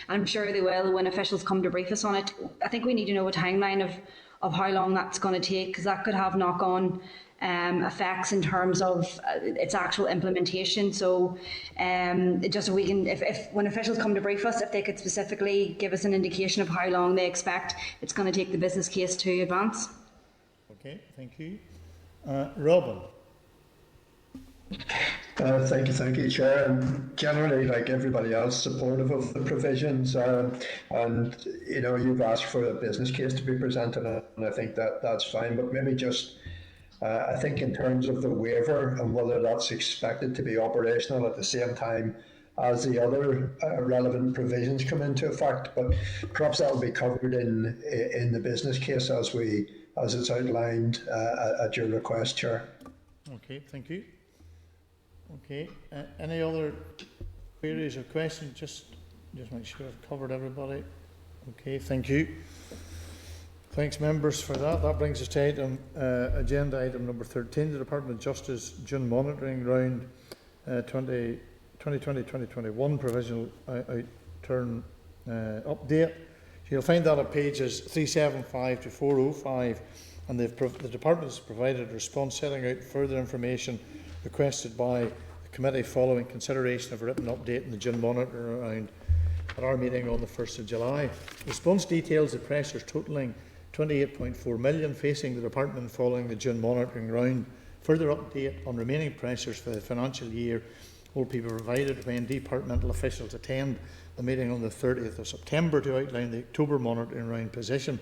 I'm sure they will when officials come to brief us on it. I think we need to know a timeline of how long that's going to take, because that could have knock-on effects in terms of its actual implementation. So just so we can, if when officials come to brief us, if they could specifically give us an indication of how long they expect it's going to take the business case to advance. Okay, thank you. Robin. Thank you, Chair. And generally, like everybody else, supportive of the provisions. And you've asked for a business case to be presented, and I think that's fine. But maybe just, I think in terms of the waiver and whether that's expected to be operational at the same time as the other relevant provisions come into effect. But perhaps that will be covered in the business case as it's outlined at your request, Chair. Okay, thank you. Okay, any other queries or questions? Just make sure I've covered everybody. Okay, thank you. Thanks, members, for that. That brings us to agenda item number 13, the Department of Justice June Monitoring Round 2020-2021 Provisional Outturn Update. So you'll find that at pages 375 to 405, and the Department has provided a response setting out further information requested by the committee following consideration of a written update in the June Monitoring Round at our meeting on the 1st of July. The response details the pressures totalling 28.4 million facing the Department following the June Monitoring Round. Further update on remaining pressures for the financial year will be provided when departmental officials attend the meeting on the 30th of September to outline the October Monitoring Round position.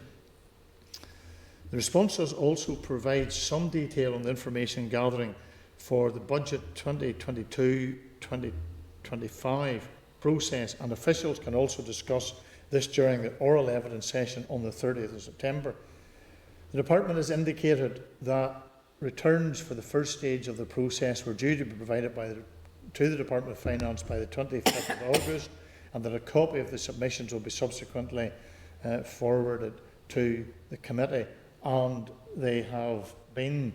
The responses also provide some detail on the information gathering for the budget 2022-2025 process, and officials can also discuss this during the oral evidence session on the 30th of September. The Department has indicated that returns for the first stage of the process were due to be provided to the Department of Finance by the 25th of August, and that a copy of the submissions will be subsequently forwarded to the committee. And they have been,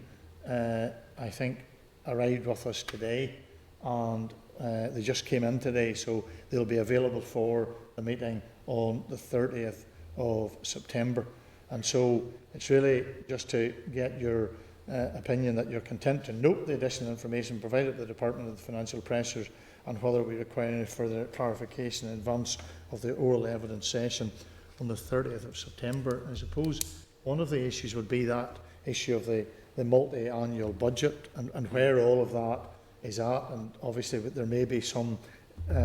I think, arrived with us today, and they just came in today, so they'll be available for the meeting on the 30th of September. And so it's really just to get your opinion that you're content to note the additional information provided by the Department of the Financial Pressures, and whether we require any further clarification in advance of the oral evidence session on the 30th of September. I suppose one of the issues would be that issue of the multi-annual budget and where all of that is at, and obviously there may be some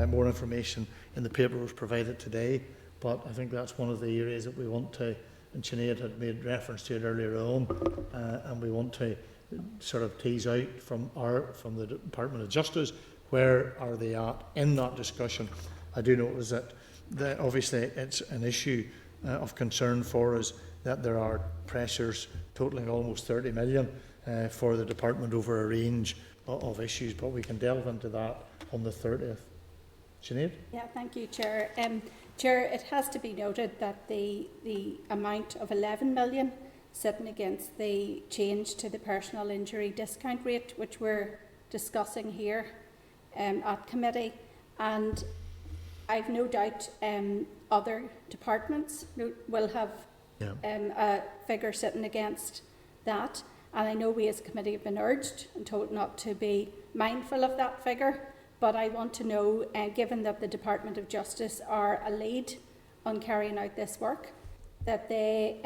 more information in the paper was provided today, but I think that's one of the areas that we want to, and Sinead had made reference to it earlier on, and we want to sort of tease out from the Department of Justice, where are they at in that discussion. I do notice that obviously it's an issue of concern for us that there are pressures totalling almost 30 million for the department over a range of issues, but we can delve into that on the 30th. Sinead? Yeah, thank you, Chair. Chair, it has to be noted that the amount of 11 million sitting against the change to the personal injury discount rate, which we're discussing here at committee, and I've no doubt other departments will have a figure sitting against that, and I know we as a committee have been urged and told not to be mindful of that figure, but I want to know, given that the Department of Justice are a lead on carrying out this work, that they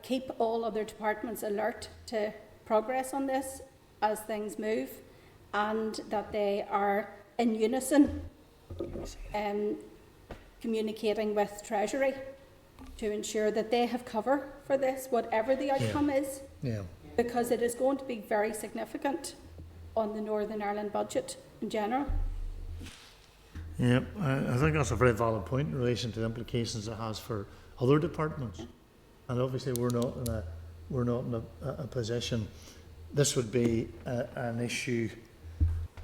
keep all other departments alert to progress on this as things move, and that they are in unison communicating with Treasury to ensure that they have cover for this, whatever the outcome is, because it is going to be very significant on the Northern Ireland budget in general. Yeah, I think that's a very valid point in relation to the implications it has for other departments, and obviously we're not in a position. This would be an issue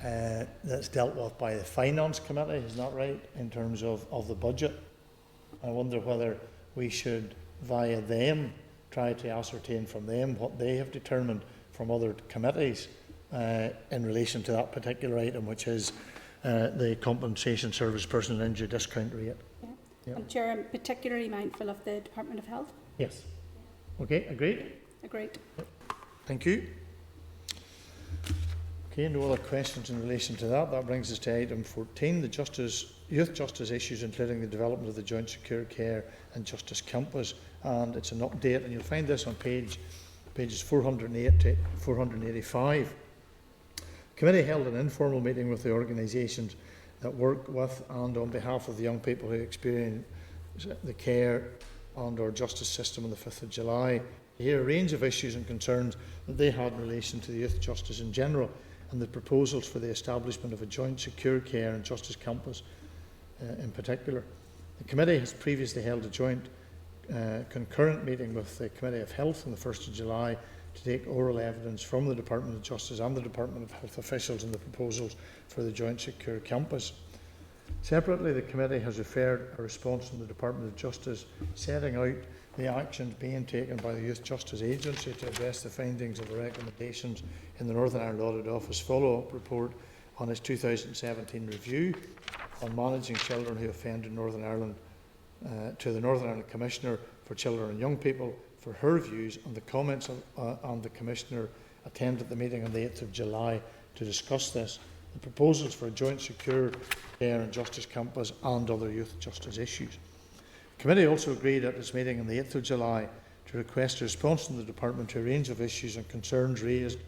that's dealt with by the Finance Committee, is that right, in terms of the budget? I wonder whether we should, via them, try to ascertain from them what they have determined from other committees in relation to that particular item, which is the compensation service personal injury discount rate. And Chair, I'm particularly mindful of the Department of Health. Yes. Okay, agreed? Agreed. Thank you. Okay, no other questions in relation to that. That brings us to item 14, the youth justice issues, including the development of the Joint Secure Care and Justice Campus. And it's an update, and you'll find this on pages 408 to 485. The committee held an informal meeting with the organisations that work with and on behalf of the young people who experience the care and or justice system on the 5th of July to hear a range of issues and concerns that they had in relation to the youth justice in general, and the proposals for the establishment of a joint secure care and justice campus in particular. The committee has previously held a joint concurrent meeting with the Committee of Health on the 1st of July to take oral evidence from the Department of Justice and the Department of Health officials on the proposals for the joint secure campus. Separately, the committee has referred a response from the Department of Justice setting out the actions being taken by the Youth Justice Agency to address the findings of the recommendations in the Northern Ireland Audit Office follow-up report on its 2017 review on managing children who offend in Northern Ireland to the Northern Ireland Commissioner for Children and Young People for her views on the comments on the Commissioner attended the meeting on the 8th of July to discuss this, the proposals for a joint secure care and justice campus and other youth justice issues. The committee also agreed at its meeting on the 8th of July to request a response from the Department to a range of issues and concerns raised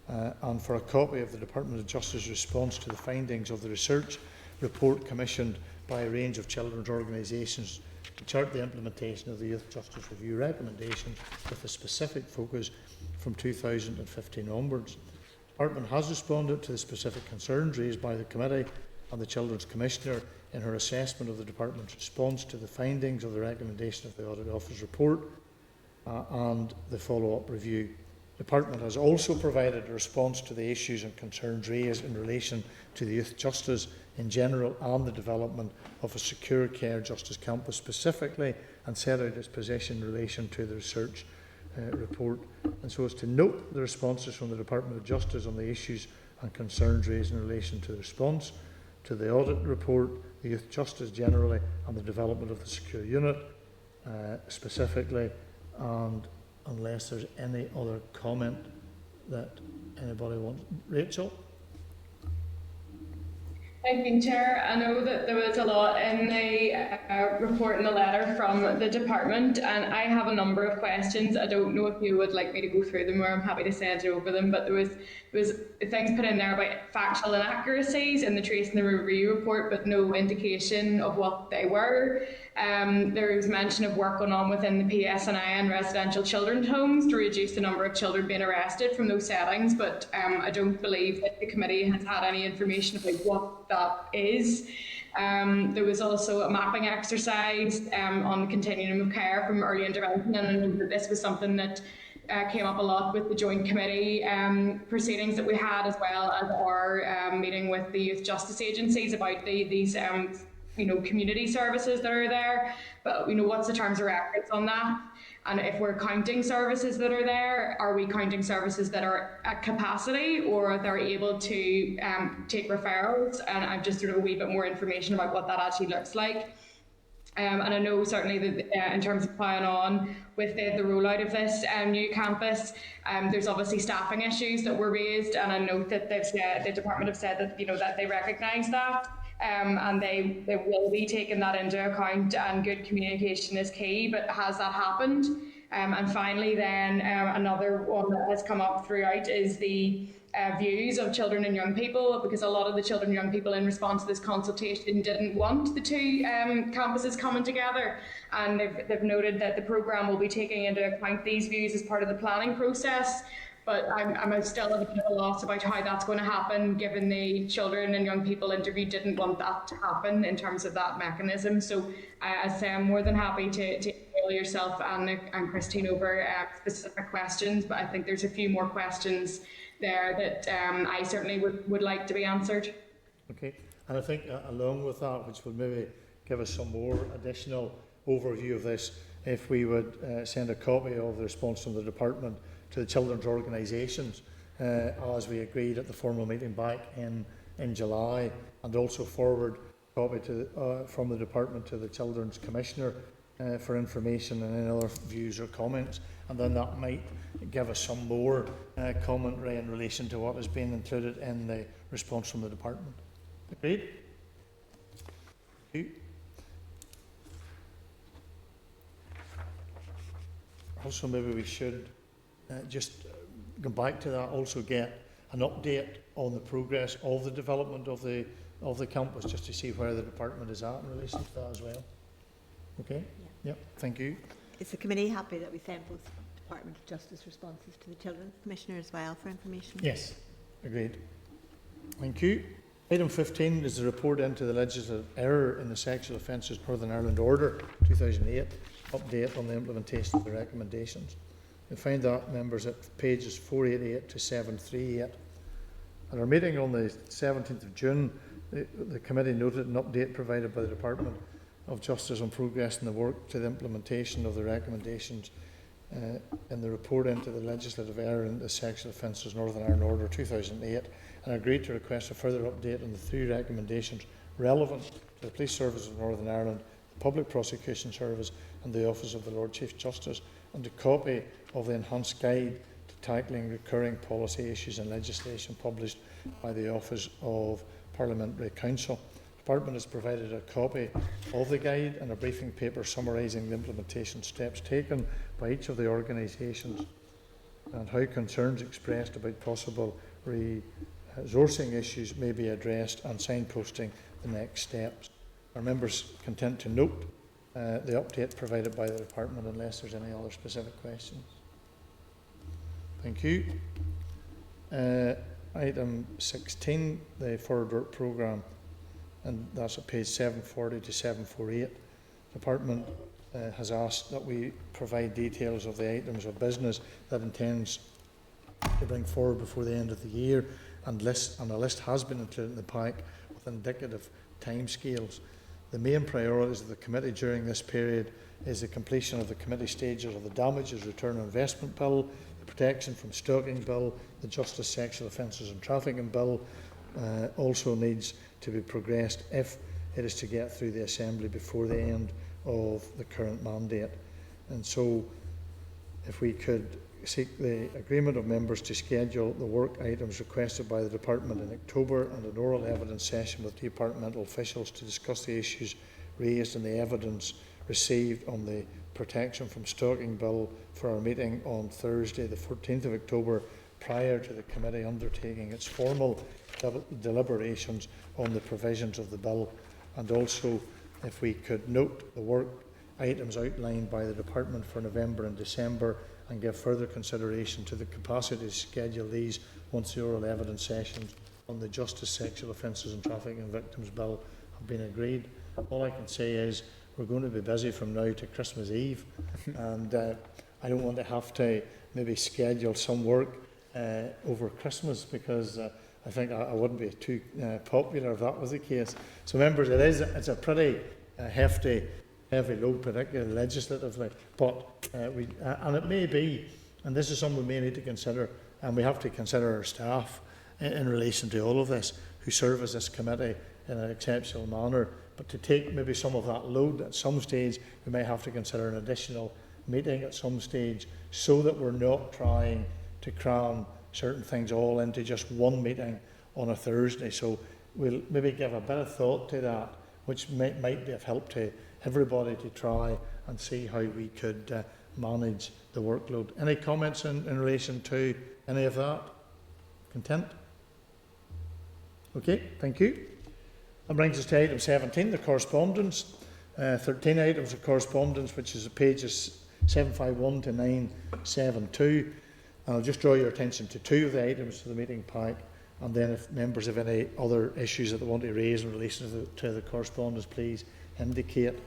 and for a copy of the Department of Justice response to the findings of the research report commissioned by a range of children's organisations to chart the implementation of the Youth Justice Review recommendations with a specific focus from 2015 onwards. The Department has responded to the specific concerns raised by the Committee and the Children's Commissioner in her assessment of the Department's response to the findings of the recommendation of the Audit Office report and the follow-up review. The Department has also provided a response to the issues and concerns raised in relation to the youth justice in general and the development of a secure care justice campus specifically, and set out its position in relation to the research report, and so as to note the responses from the Department of Justice on the issues and concerns raised in relation to the response to the audit report, the youth justice generally, and the development of the secure unit specifically, and unless there's any other comment that anybody wants. Rachel? Thank you, Chair. I know that there was a lot in the report and the letter from the department, and I have a number of questions. I don't know if you would like me to go through them, or I'm happy to send you over them, but there was things put in there about factual inaccuracies in the trace and the review report, but no indication of what they were. There was mention of work going on within the PSNI and residential children's homes to reduce the number of children being arrested from those settings, but I don't believe that the committee has had any information about what that is. There was also a mapping exercise on the continuum of care from early intervention, and I know that this was something that came up a lot with the joint committee proceedings that we had, as well as our meeting with the youth justice agencies about these community services that are there. But what's the terms of reference on that? And if we're counting services that are there, are we counting services that are at capacity, or they're able to take referrals? And I've just sort of a wee bit more information about what that actually looks like. And I know certainly that in terms of ploughing on with the rollout of this new campus, there's obviously staffing issues that were raised, and I note that the department have said that that they recognise that. And they will be taking that into account, and good communication is key. But has that happened? And finally then, another one that has come up throughout is the views of children and young people, because a lot of the children and young people in response to this consultation didn't want the two campuses coming together, and they've noted that the programme will be taking into account these views as part of the planning process. But I'm still a bit of a loss about how that's going to happen, given the children and young people interviewed didn't want that to happen in terms of that mechanism. So as I say, I'm more than happy to email yourself and Christine over specific questions, but I think there's a few more questions there that I certainly would like to be answered. Okay, and I think along with that, which would maybe give us some more additional overview of this, if we would send a copy of the response from the department to the children's organisations, as we agreed at the formal meeting back in July, and also forward a copy from the department to the Children's Commissioner for information and any other views or comments, and then that might give us some more commentary in relation to what has been included in the response from the department. Agreed? Thank you. Also, maybe we should just go back to that, also get an update on the progress of the development of the campus, just to see where the department is at in relation to that as well. Okay? Yeah. Yep, thank you. Is the committee happy that we send both Department of Justice responses to the Children's Commissioner as well for information? Yes, agreed. Thank you. Item 15 is the report into the legislative error in the Sexual Offences Northern Ireland Order 2008, update on the implementation of the recommendations. You'll find that, members, at pages 488 to 738. At our meeting on the 17th of June, the committee noted an update provided by the Department of Justice on progress in the work to the implementation of the recommendations in the report into the legislative error in the Sexual Offences Northern Ireland Order 2008, and agreed to request a further update on the three recommendations relevant to the Police Service of Northern Ireland, the Public Prosecution Service and the Office of the Lord Chief Justice, and a copy of the enhanced guide to tackling recurring policy issues and legislation published by the Office of Parliamentary Counsel. The Department has provided a copy of the guide and a briefing paper summarising the implementation steps taken by each of the organisations and how concerns expressed about possible resourcing issues may be addressed, and signposting the next steps. Are members content to note the update provided by the Department, unless there's any other specific questions? Thank you. Item 16, the Forward Work Programme, and that's at page 740 to 748. The Department has asked that we provide details of the items of business that intends to bring forward before the end of the year, and a list has been included in the pack with indicative timescales. The main priorities of the committee during this period is the completion of the committee stages of the Damages Return on Investment Bill, the Protection from Stalking Bill, the Justice Sexual Offences and Trafficking Bill also needs to be progressed if it is to get through the Assembly before the end of the current mandate. And so if we could seek the agreement of members to schedule the work items requested by the Department in October and an oral evidence session with departmental officials to discuss the issues raised and the evidence received on the Protection from Stalking Bill for our meeting on Thursday the 14th of October, prior to the committee undertaking its formal deliberations on the provisions of the bill. And also, if we could note the work items outlined by the Department for November and December and give further consideration to the capacity to schedule these once the oral evidence sessions on the Justice, Sexual Offences and Trafficking Victims Bill have been agreed. All I can say is we're going to be busy from now to Christmas Eve, and I don't want to have to maybe schedule some work over Christmas, because I think I wouldn't be too popular if that was the case. So members, it's a pretty heavy load, particularly legislatively, but and it may be, and this is something we may need to consider, and we have to consider our staff in relation to all of this, who serve as this committee in an exceptional manner. But to take maybe some of that load at some stage, we may have to consider an additional meeting at some stage, so that we're not trying to cram certain things all into just one meeting on a Thursday. So we'll maybe give a bit of thought to that, which might be of help to everybody to try and see how we could manage the workload. Any comments in relation to any of that? Content? Okay, thank you. That brings us to item 17, the correspondence. 13 items of correspondence, which is pages 751 to 972. And I'll just draw your attention to two of the items to the meeting pack, and then if members have any other issues that they want to raise in relation to the correspondence, please indicate.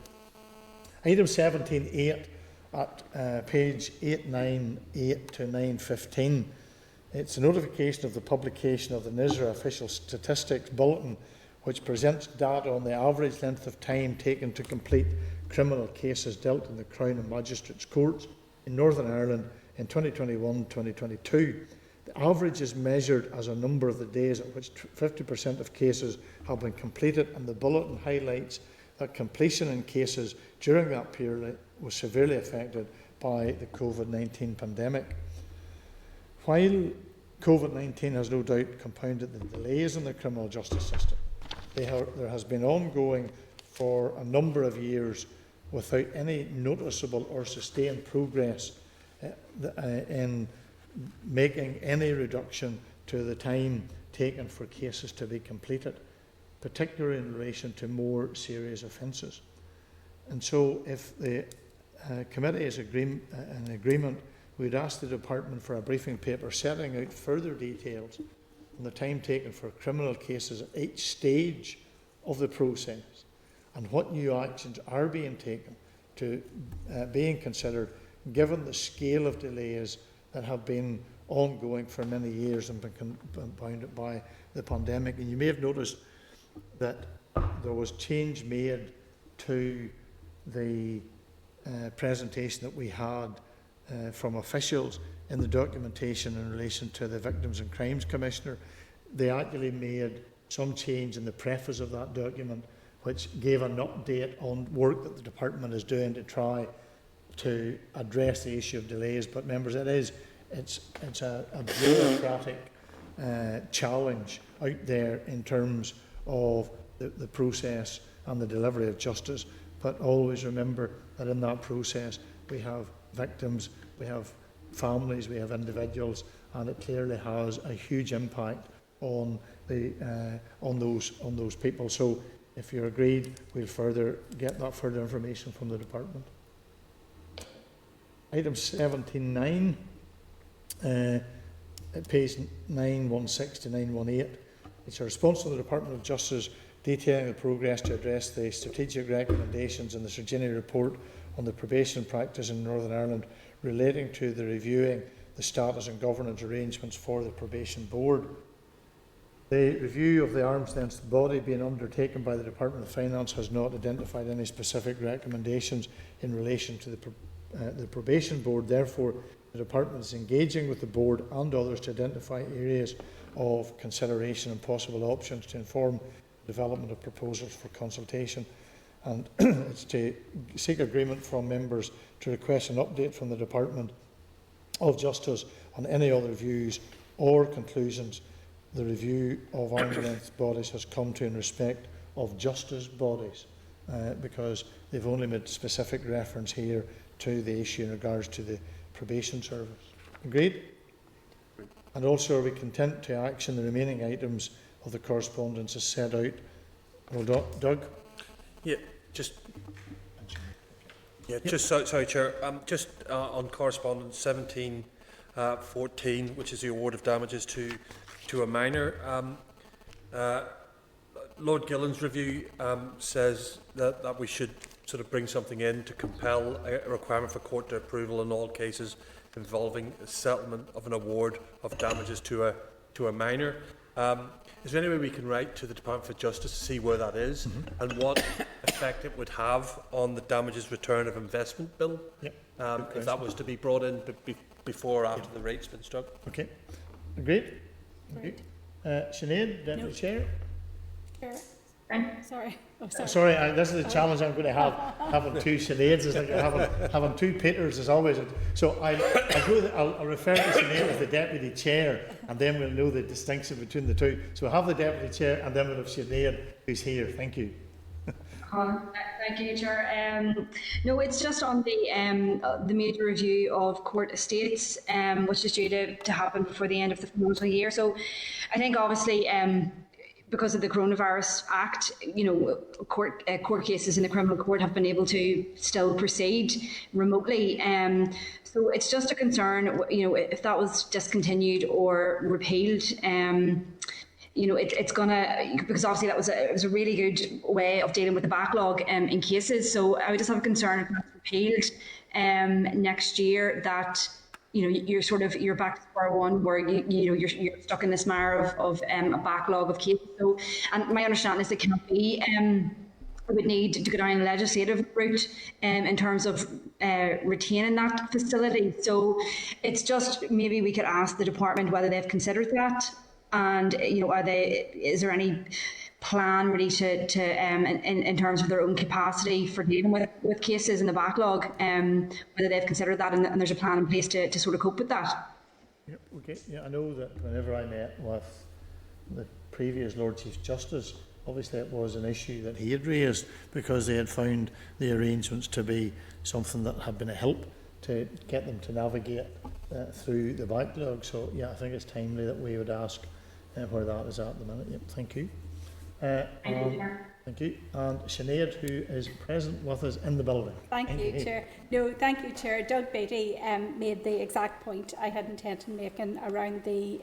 Item 17.8 at page 898 to 915. It's a notification of the publication of the NISRA Official Statistics Bulletin, which presents data on the average length of time taken to complete criminal cases dealt in the Crown and Magistrates Courts in Northern Ireland in 2021-2022. The average is measured as a number of the days at which 50% of cases have been completed, and the bulletin highlights that completion in cases during that period was severely affected by the COVID-19 pandemic. While COVID-19 has no doubt compounded the delays in the criminal justice system, there has been ongoing for a number of years without any noticeable or sustained progress in making any reduction to the time taken for cases to be completed, particularly in relation to more serious offences. And so if the committee is in agreement, we'd ask the Department for a briefing paper setting out further details on the time taken for criminal cases at each stage of the process, and what new actions are being taken to being considered, given the scale of delays that have been ongoing for many years and been compounded by the pandemic. And you may have noticed that there was change made to the presentation that we had from officials in the documentation in relation to the Victims and Crimes Commissioner. They actually made some change in the preface of that document, which gave an update on work that the department is doing to try to address the issue of delays. But members, it's a bureaucratic challenge out there in terms of the process and the delivery of justice. But always remember that in that process we have victims, we have families, we have individuals, and it clearly has a huge impact on those people. So if you're agreed, we'll get that further information from the department. Item 17.9, at page 916 to 918. It's a response to the Department of Justice detailing the progress to address the strategic recommendations in the Sir Ginny report on the probation practice in Northern Ireland relating to the reviewing the status and governance arrangements for the probation board. The review of the arm's length body being undertaken by the Department of Finance has not identified any specific recommendations in relation to the probation board. Therefore, the department is engaging with the board and others to identify areas of consideration and possible options to inform the development of proposals for consultation. And it's to seek agreement from members to request an update from the department of Justice on any other views or conclusions the review of arm's length bodies has come to in respect of justice bodies, because they've only made specific reference here to the issue in regards to the probation service. Agreed? And also, are we content to action the remaining items of the correspondence as set out? Well, Doug? Yeah, just sorry, Chair. Just on correspondence 1714, which is the award of damages to a minor. Lord Gillen's review says that we should sort of bring something in to compel a requirement for court to approval in all cases involving a settlement of an award of damages to a minor. Is there any way we can write to the Department for Justice to see where that is and what effect it would have on the damages return of investment bill? Yep. If that was to be brought in before or after the rate's been struck? Okay. Agreed? Agreed. Sinead, Deputy Chair? Sorry. Oh, sorry. Sorry, this is the challenge I'm going to have. Having two Sineads is like having two Peters is always. So I'll refer to Sinead as the Deputy Chair, and then we'll know the distinction between the two. So we'll have the Deputy Chair, and then we'll have Sinead, who's here. Thank you. Thank you, Chair. No, it's just on the major review of court estates, which is due to happen before the end of the financial year. So I think obviously because of the Coronavirus Act, court cases in the criminal court have been able to still proceed remotely. So it's just a concern, if that was discontinued or repealed. It's gonna, because obviously it was a really good way of dealing with the backlog in cases. So I would just have a concern if that's repealed next year, that you're back to square one, where you're stuck in this mire of a backlog of cases. So, and my understanding is it cannot be. We would need to go down a legislative route in terms of retaining that facility. So it's just, maybe we could ask the department whether they've considered that, and is there any plan really to in terms of their own capacity for dealing with cases in the backlog, whether they've considered that, and there's a plan in place to sort of cope with that. Yep, okay. Yeah, I know that whenever I met with the previous Lord Chief Justice, obviously it was an issue that he had raised, because they had found the arrangements to be something that had been a help to get them to navigate through the backlog. So yeah, I think it's timely that we would ask where that is at the minute. Yep, thank you. Thank you. And Sinead, who is present with us in the building. Thank you, Chair. No, thank you, Chair. Doug Beatty made the exact point I had intended making around the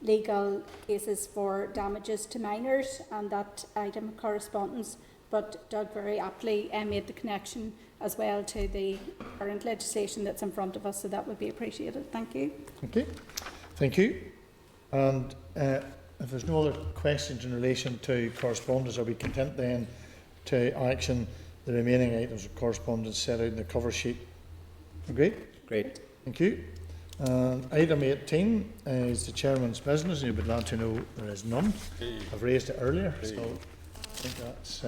legal cases for damages to minors and that item of correspondence, but Doug very aptly made the connection as well to the current legislation that's in front of us, so that would be appreciated. Thank you. Okay, thank you. And if there's no other questions in relation to correspondence, are we content then to action the remaining items of correspondence set out in the cover sheet? Agreed? Great. Thank you. Item 18 is the Chairman's business, and you'll be glad to know there is none. I've raised it earlier, so I think that's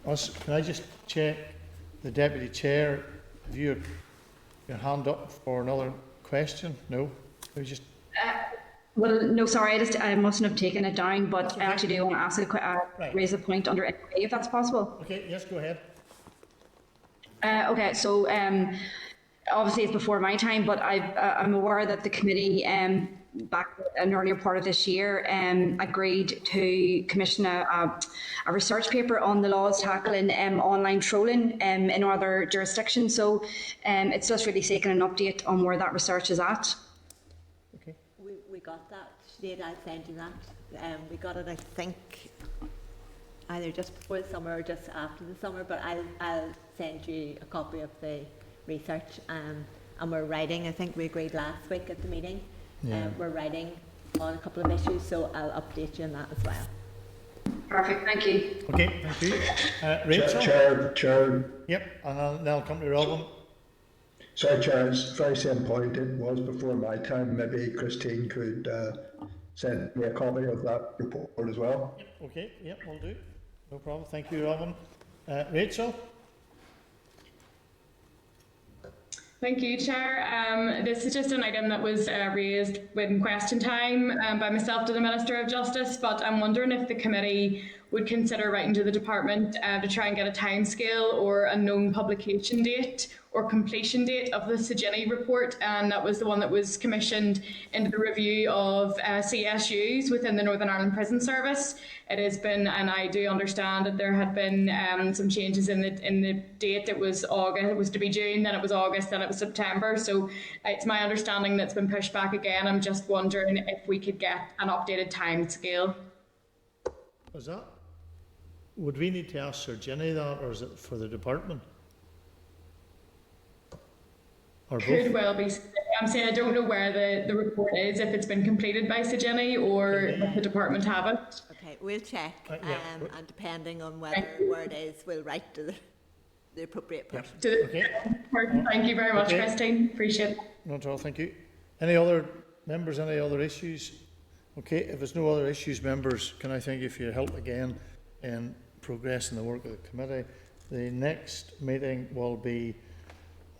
us. Can I just check the Deputy Chair? Have you your hand up for another question? No? Maybe just... Well, no, sorry, I mustn't have taken it down, but I actually do want to ask raise a point under equity, if that's possible. Okay, yes, go ahead. Okay, so obviously it's before my time, but I'm aware that the committee back an earlier part of this year agreed to commission a research paper on the laws tackling online trolling in other jurisdictions. So it's just really seeking an update on where that research is at. We got that, Sinead, I'll send you that. We got it, I think, either just before the summer or just after the summer, but I'll send you a copy of the research. And we're writing, I think we agreed last week at the meeting, we're writing on a couple of issues, so I'll update you on that as well. Perfect, thank you. Okay, thank you. Rachel? Chair. Yep, and then I'll come to Robin. Sorry, Chair, it's very same point. It was before my time. Maybe Christine could send me a copy of that report as well. Yep, okay, yep, we'll do. No problem. Thank you, Robin. Rachel? Thank you, Chair. This is just an item that was raised in question time by myself to the Minister of Justice, but I'm wondering if the committee would consider writing to the department to try and get a timescale or a known publication date or completion date of the Sagini report, and that was the one that was commissioned into the review of CSUs within the Northern Ireland Prison Service. It has been, and I do understand that there had been some changes in the date. It was August, it was to be June, then it was August, then it was September. So it's my understanding that's been pushed back again. I'm just wondering if we could get an updated time scale. Is that? Would we need to ask Sir Jenny that, or is it for the department? Or Could both? well be. I'm saying I don't know where the report is, if it's been completed by Sagini or if the department have it. Okay, we'll check, yeah. and depending on where it is, we'll write to the appropriate person. Okay. Thank you very much, Okay. Christine. Appreciate it. Not at all, thank you. Any other members, any other issues? Okay, if there's no other issues, members, can I thank you for your help again in progressing the work of the committee. The next meeting will be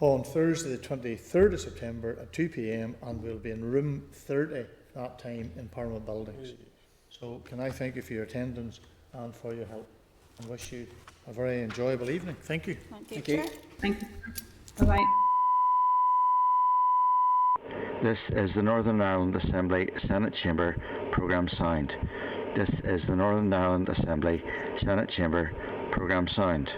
on Thursday the 23rd of September at 2 p.m. and we'll be in room 30 that time in Parliament Buildings. So can I thank you for your attendance and for your help and wish you a very enjoyable evening. Thank you. Thank you. Thank you. Bye-bye. This is the Northern Ireland Assembly Senate Chamber Programme Sound. This is the Northern Ireland Assembly Senate Chamber Programme Sound.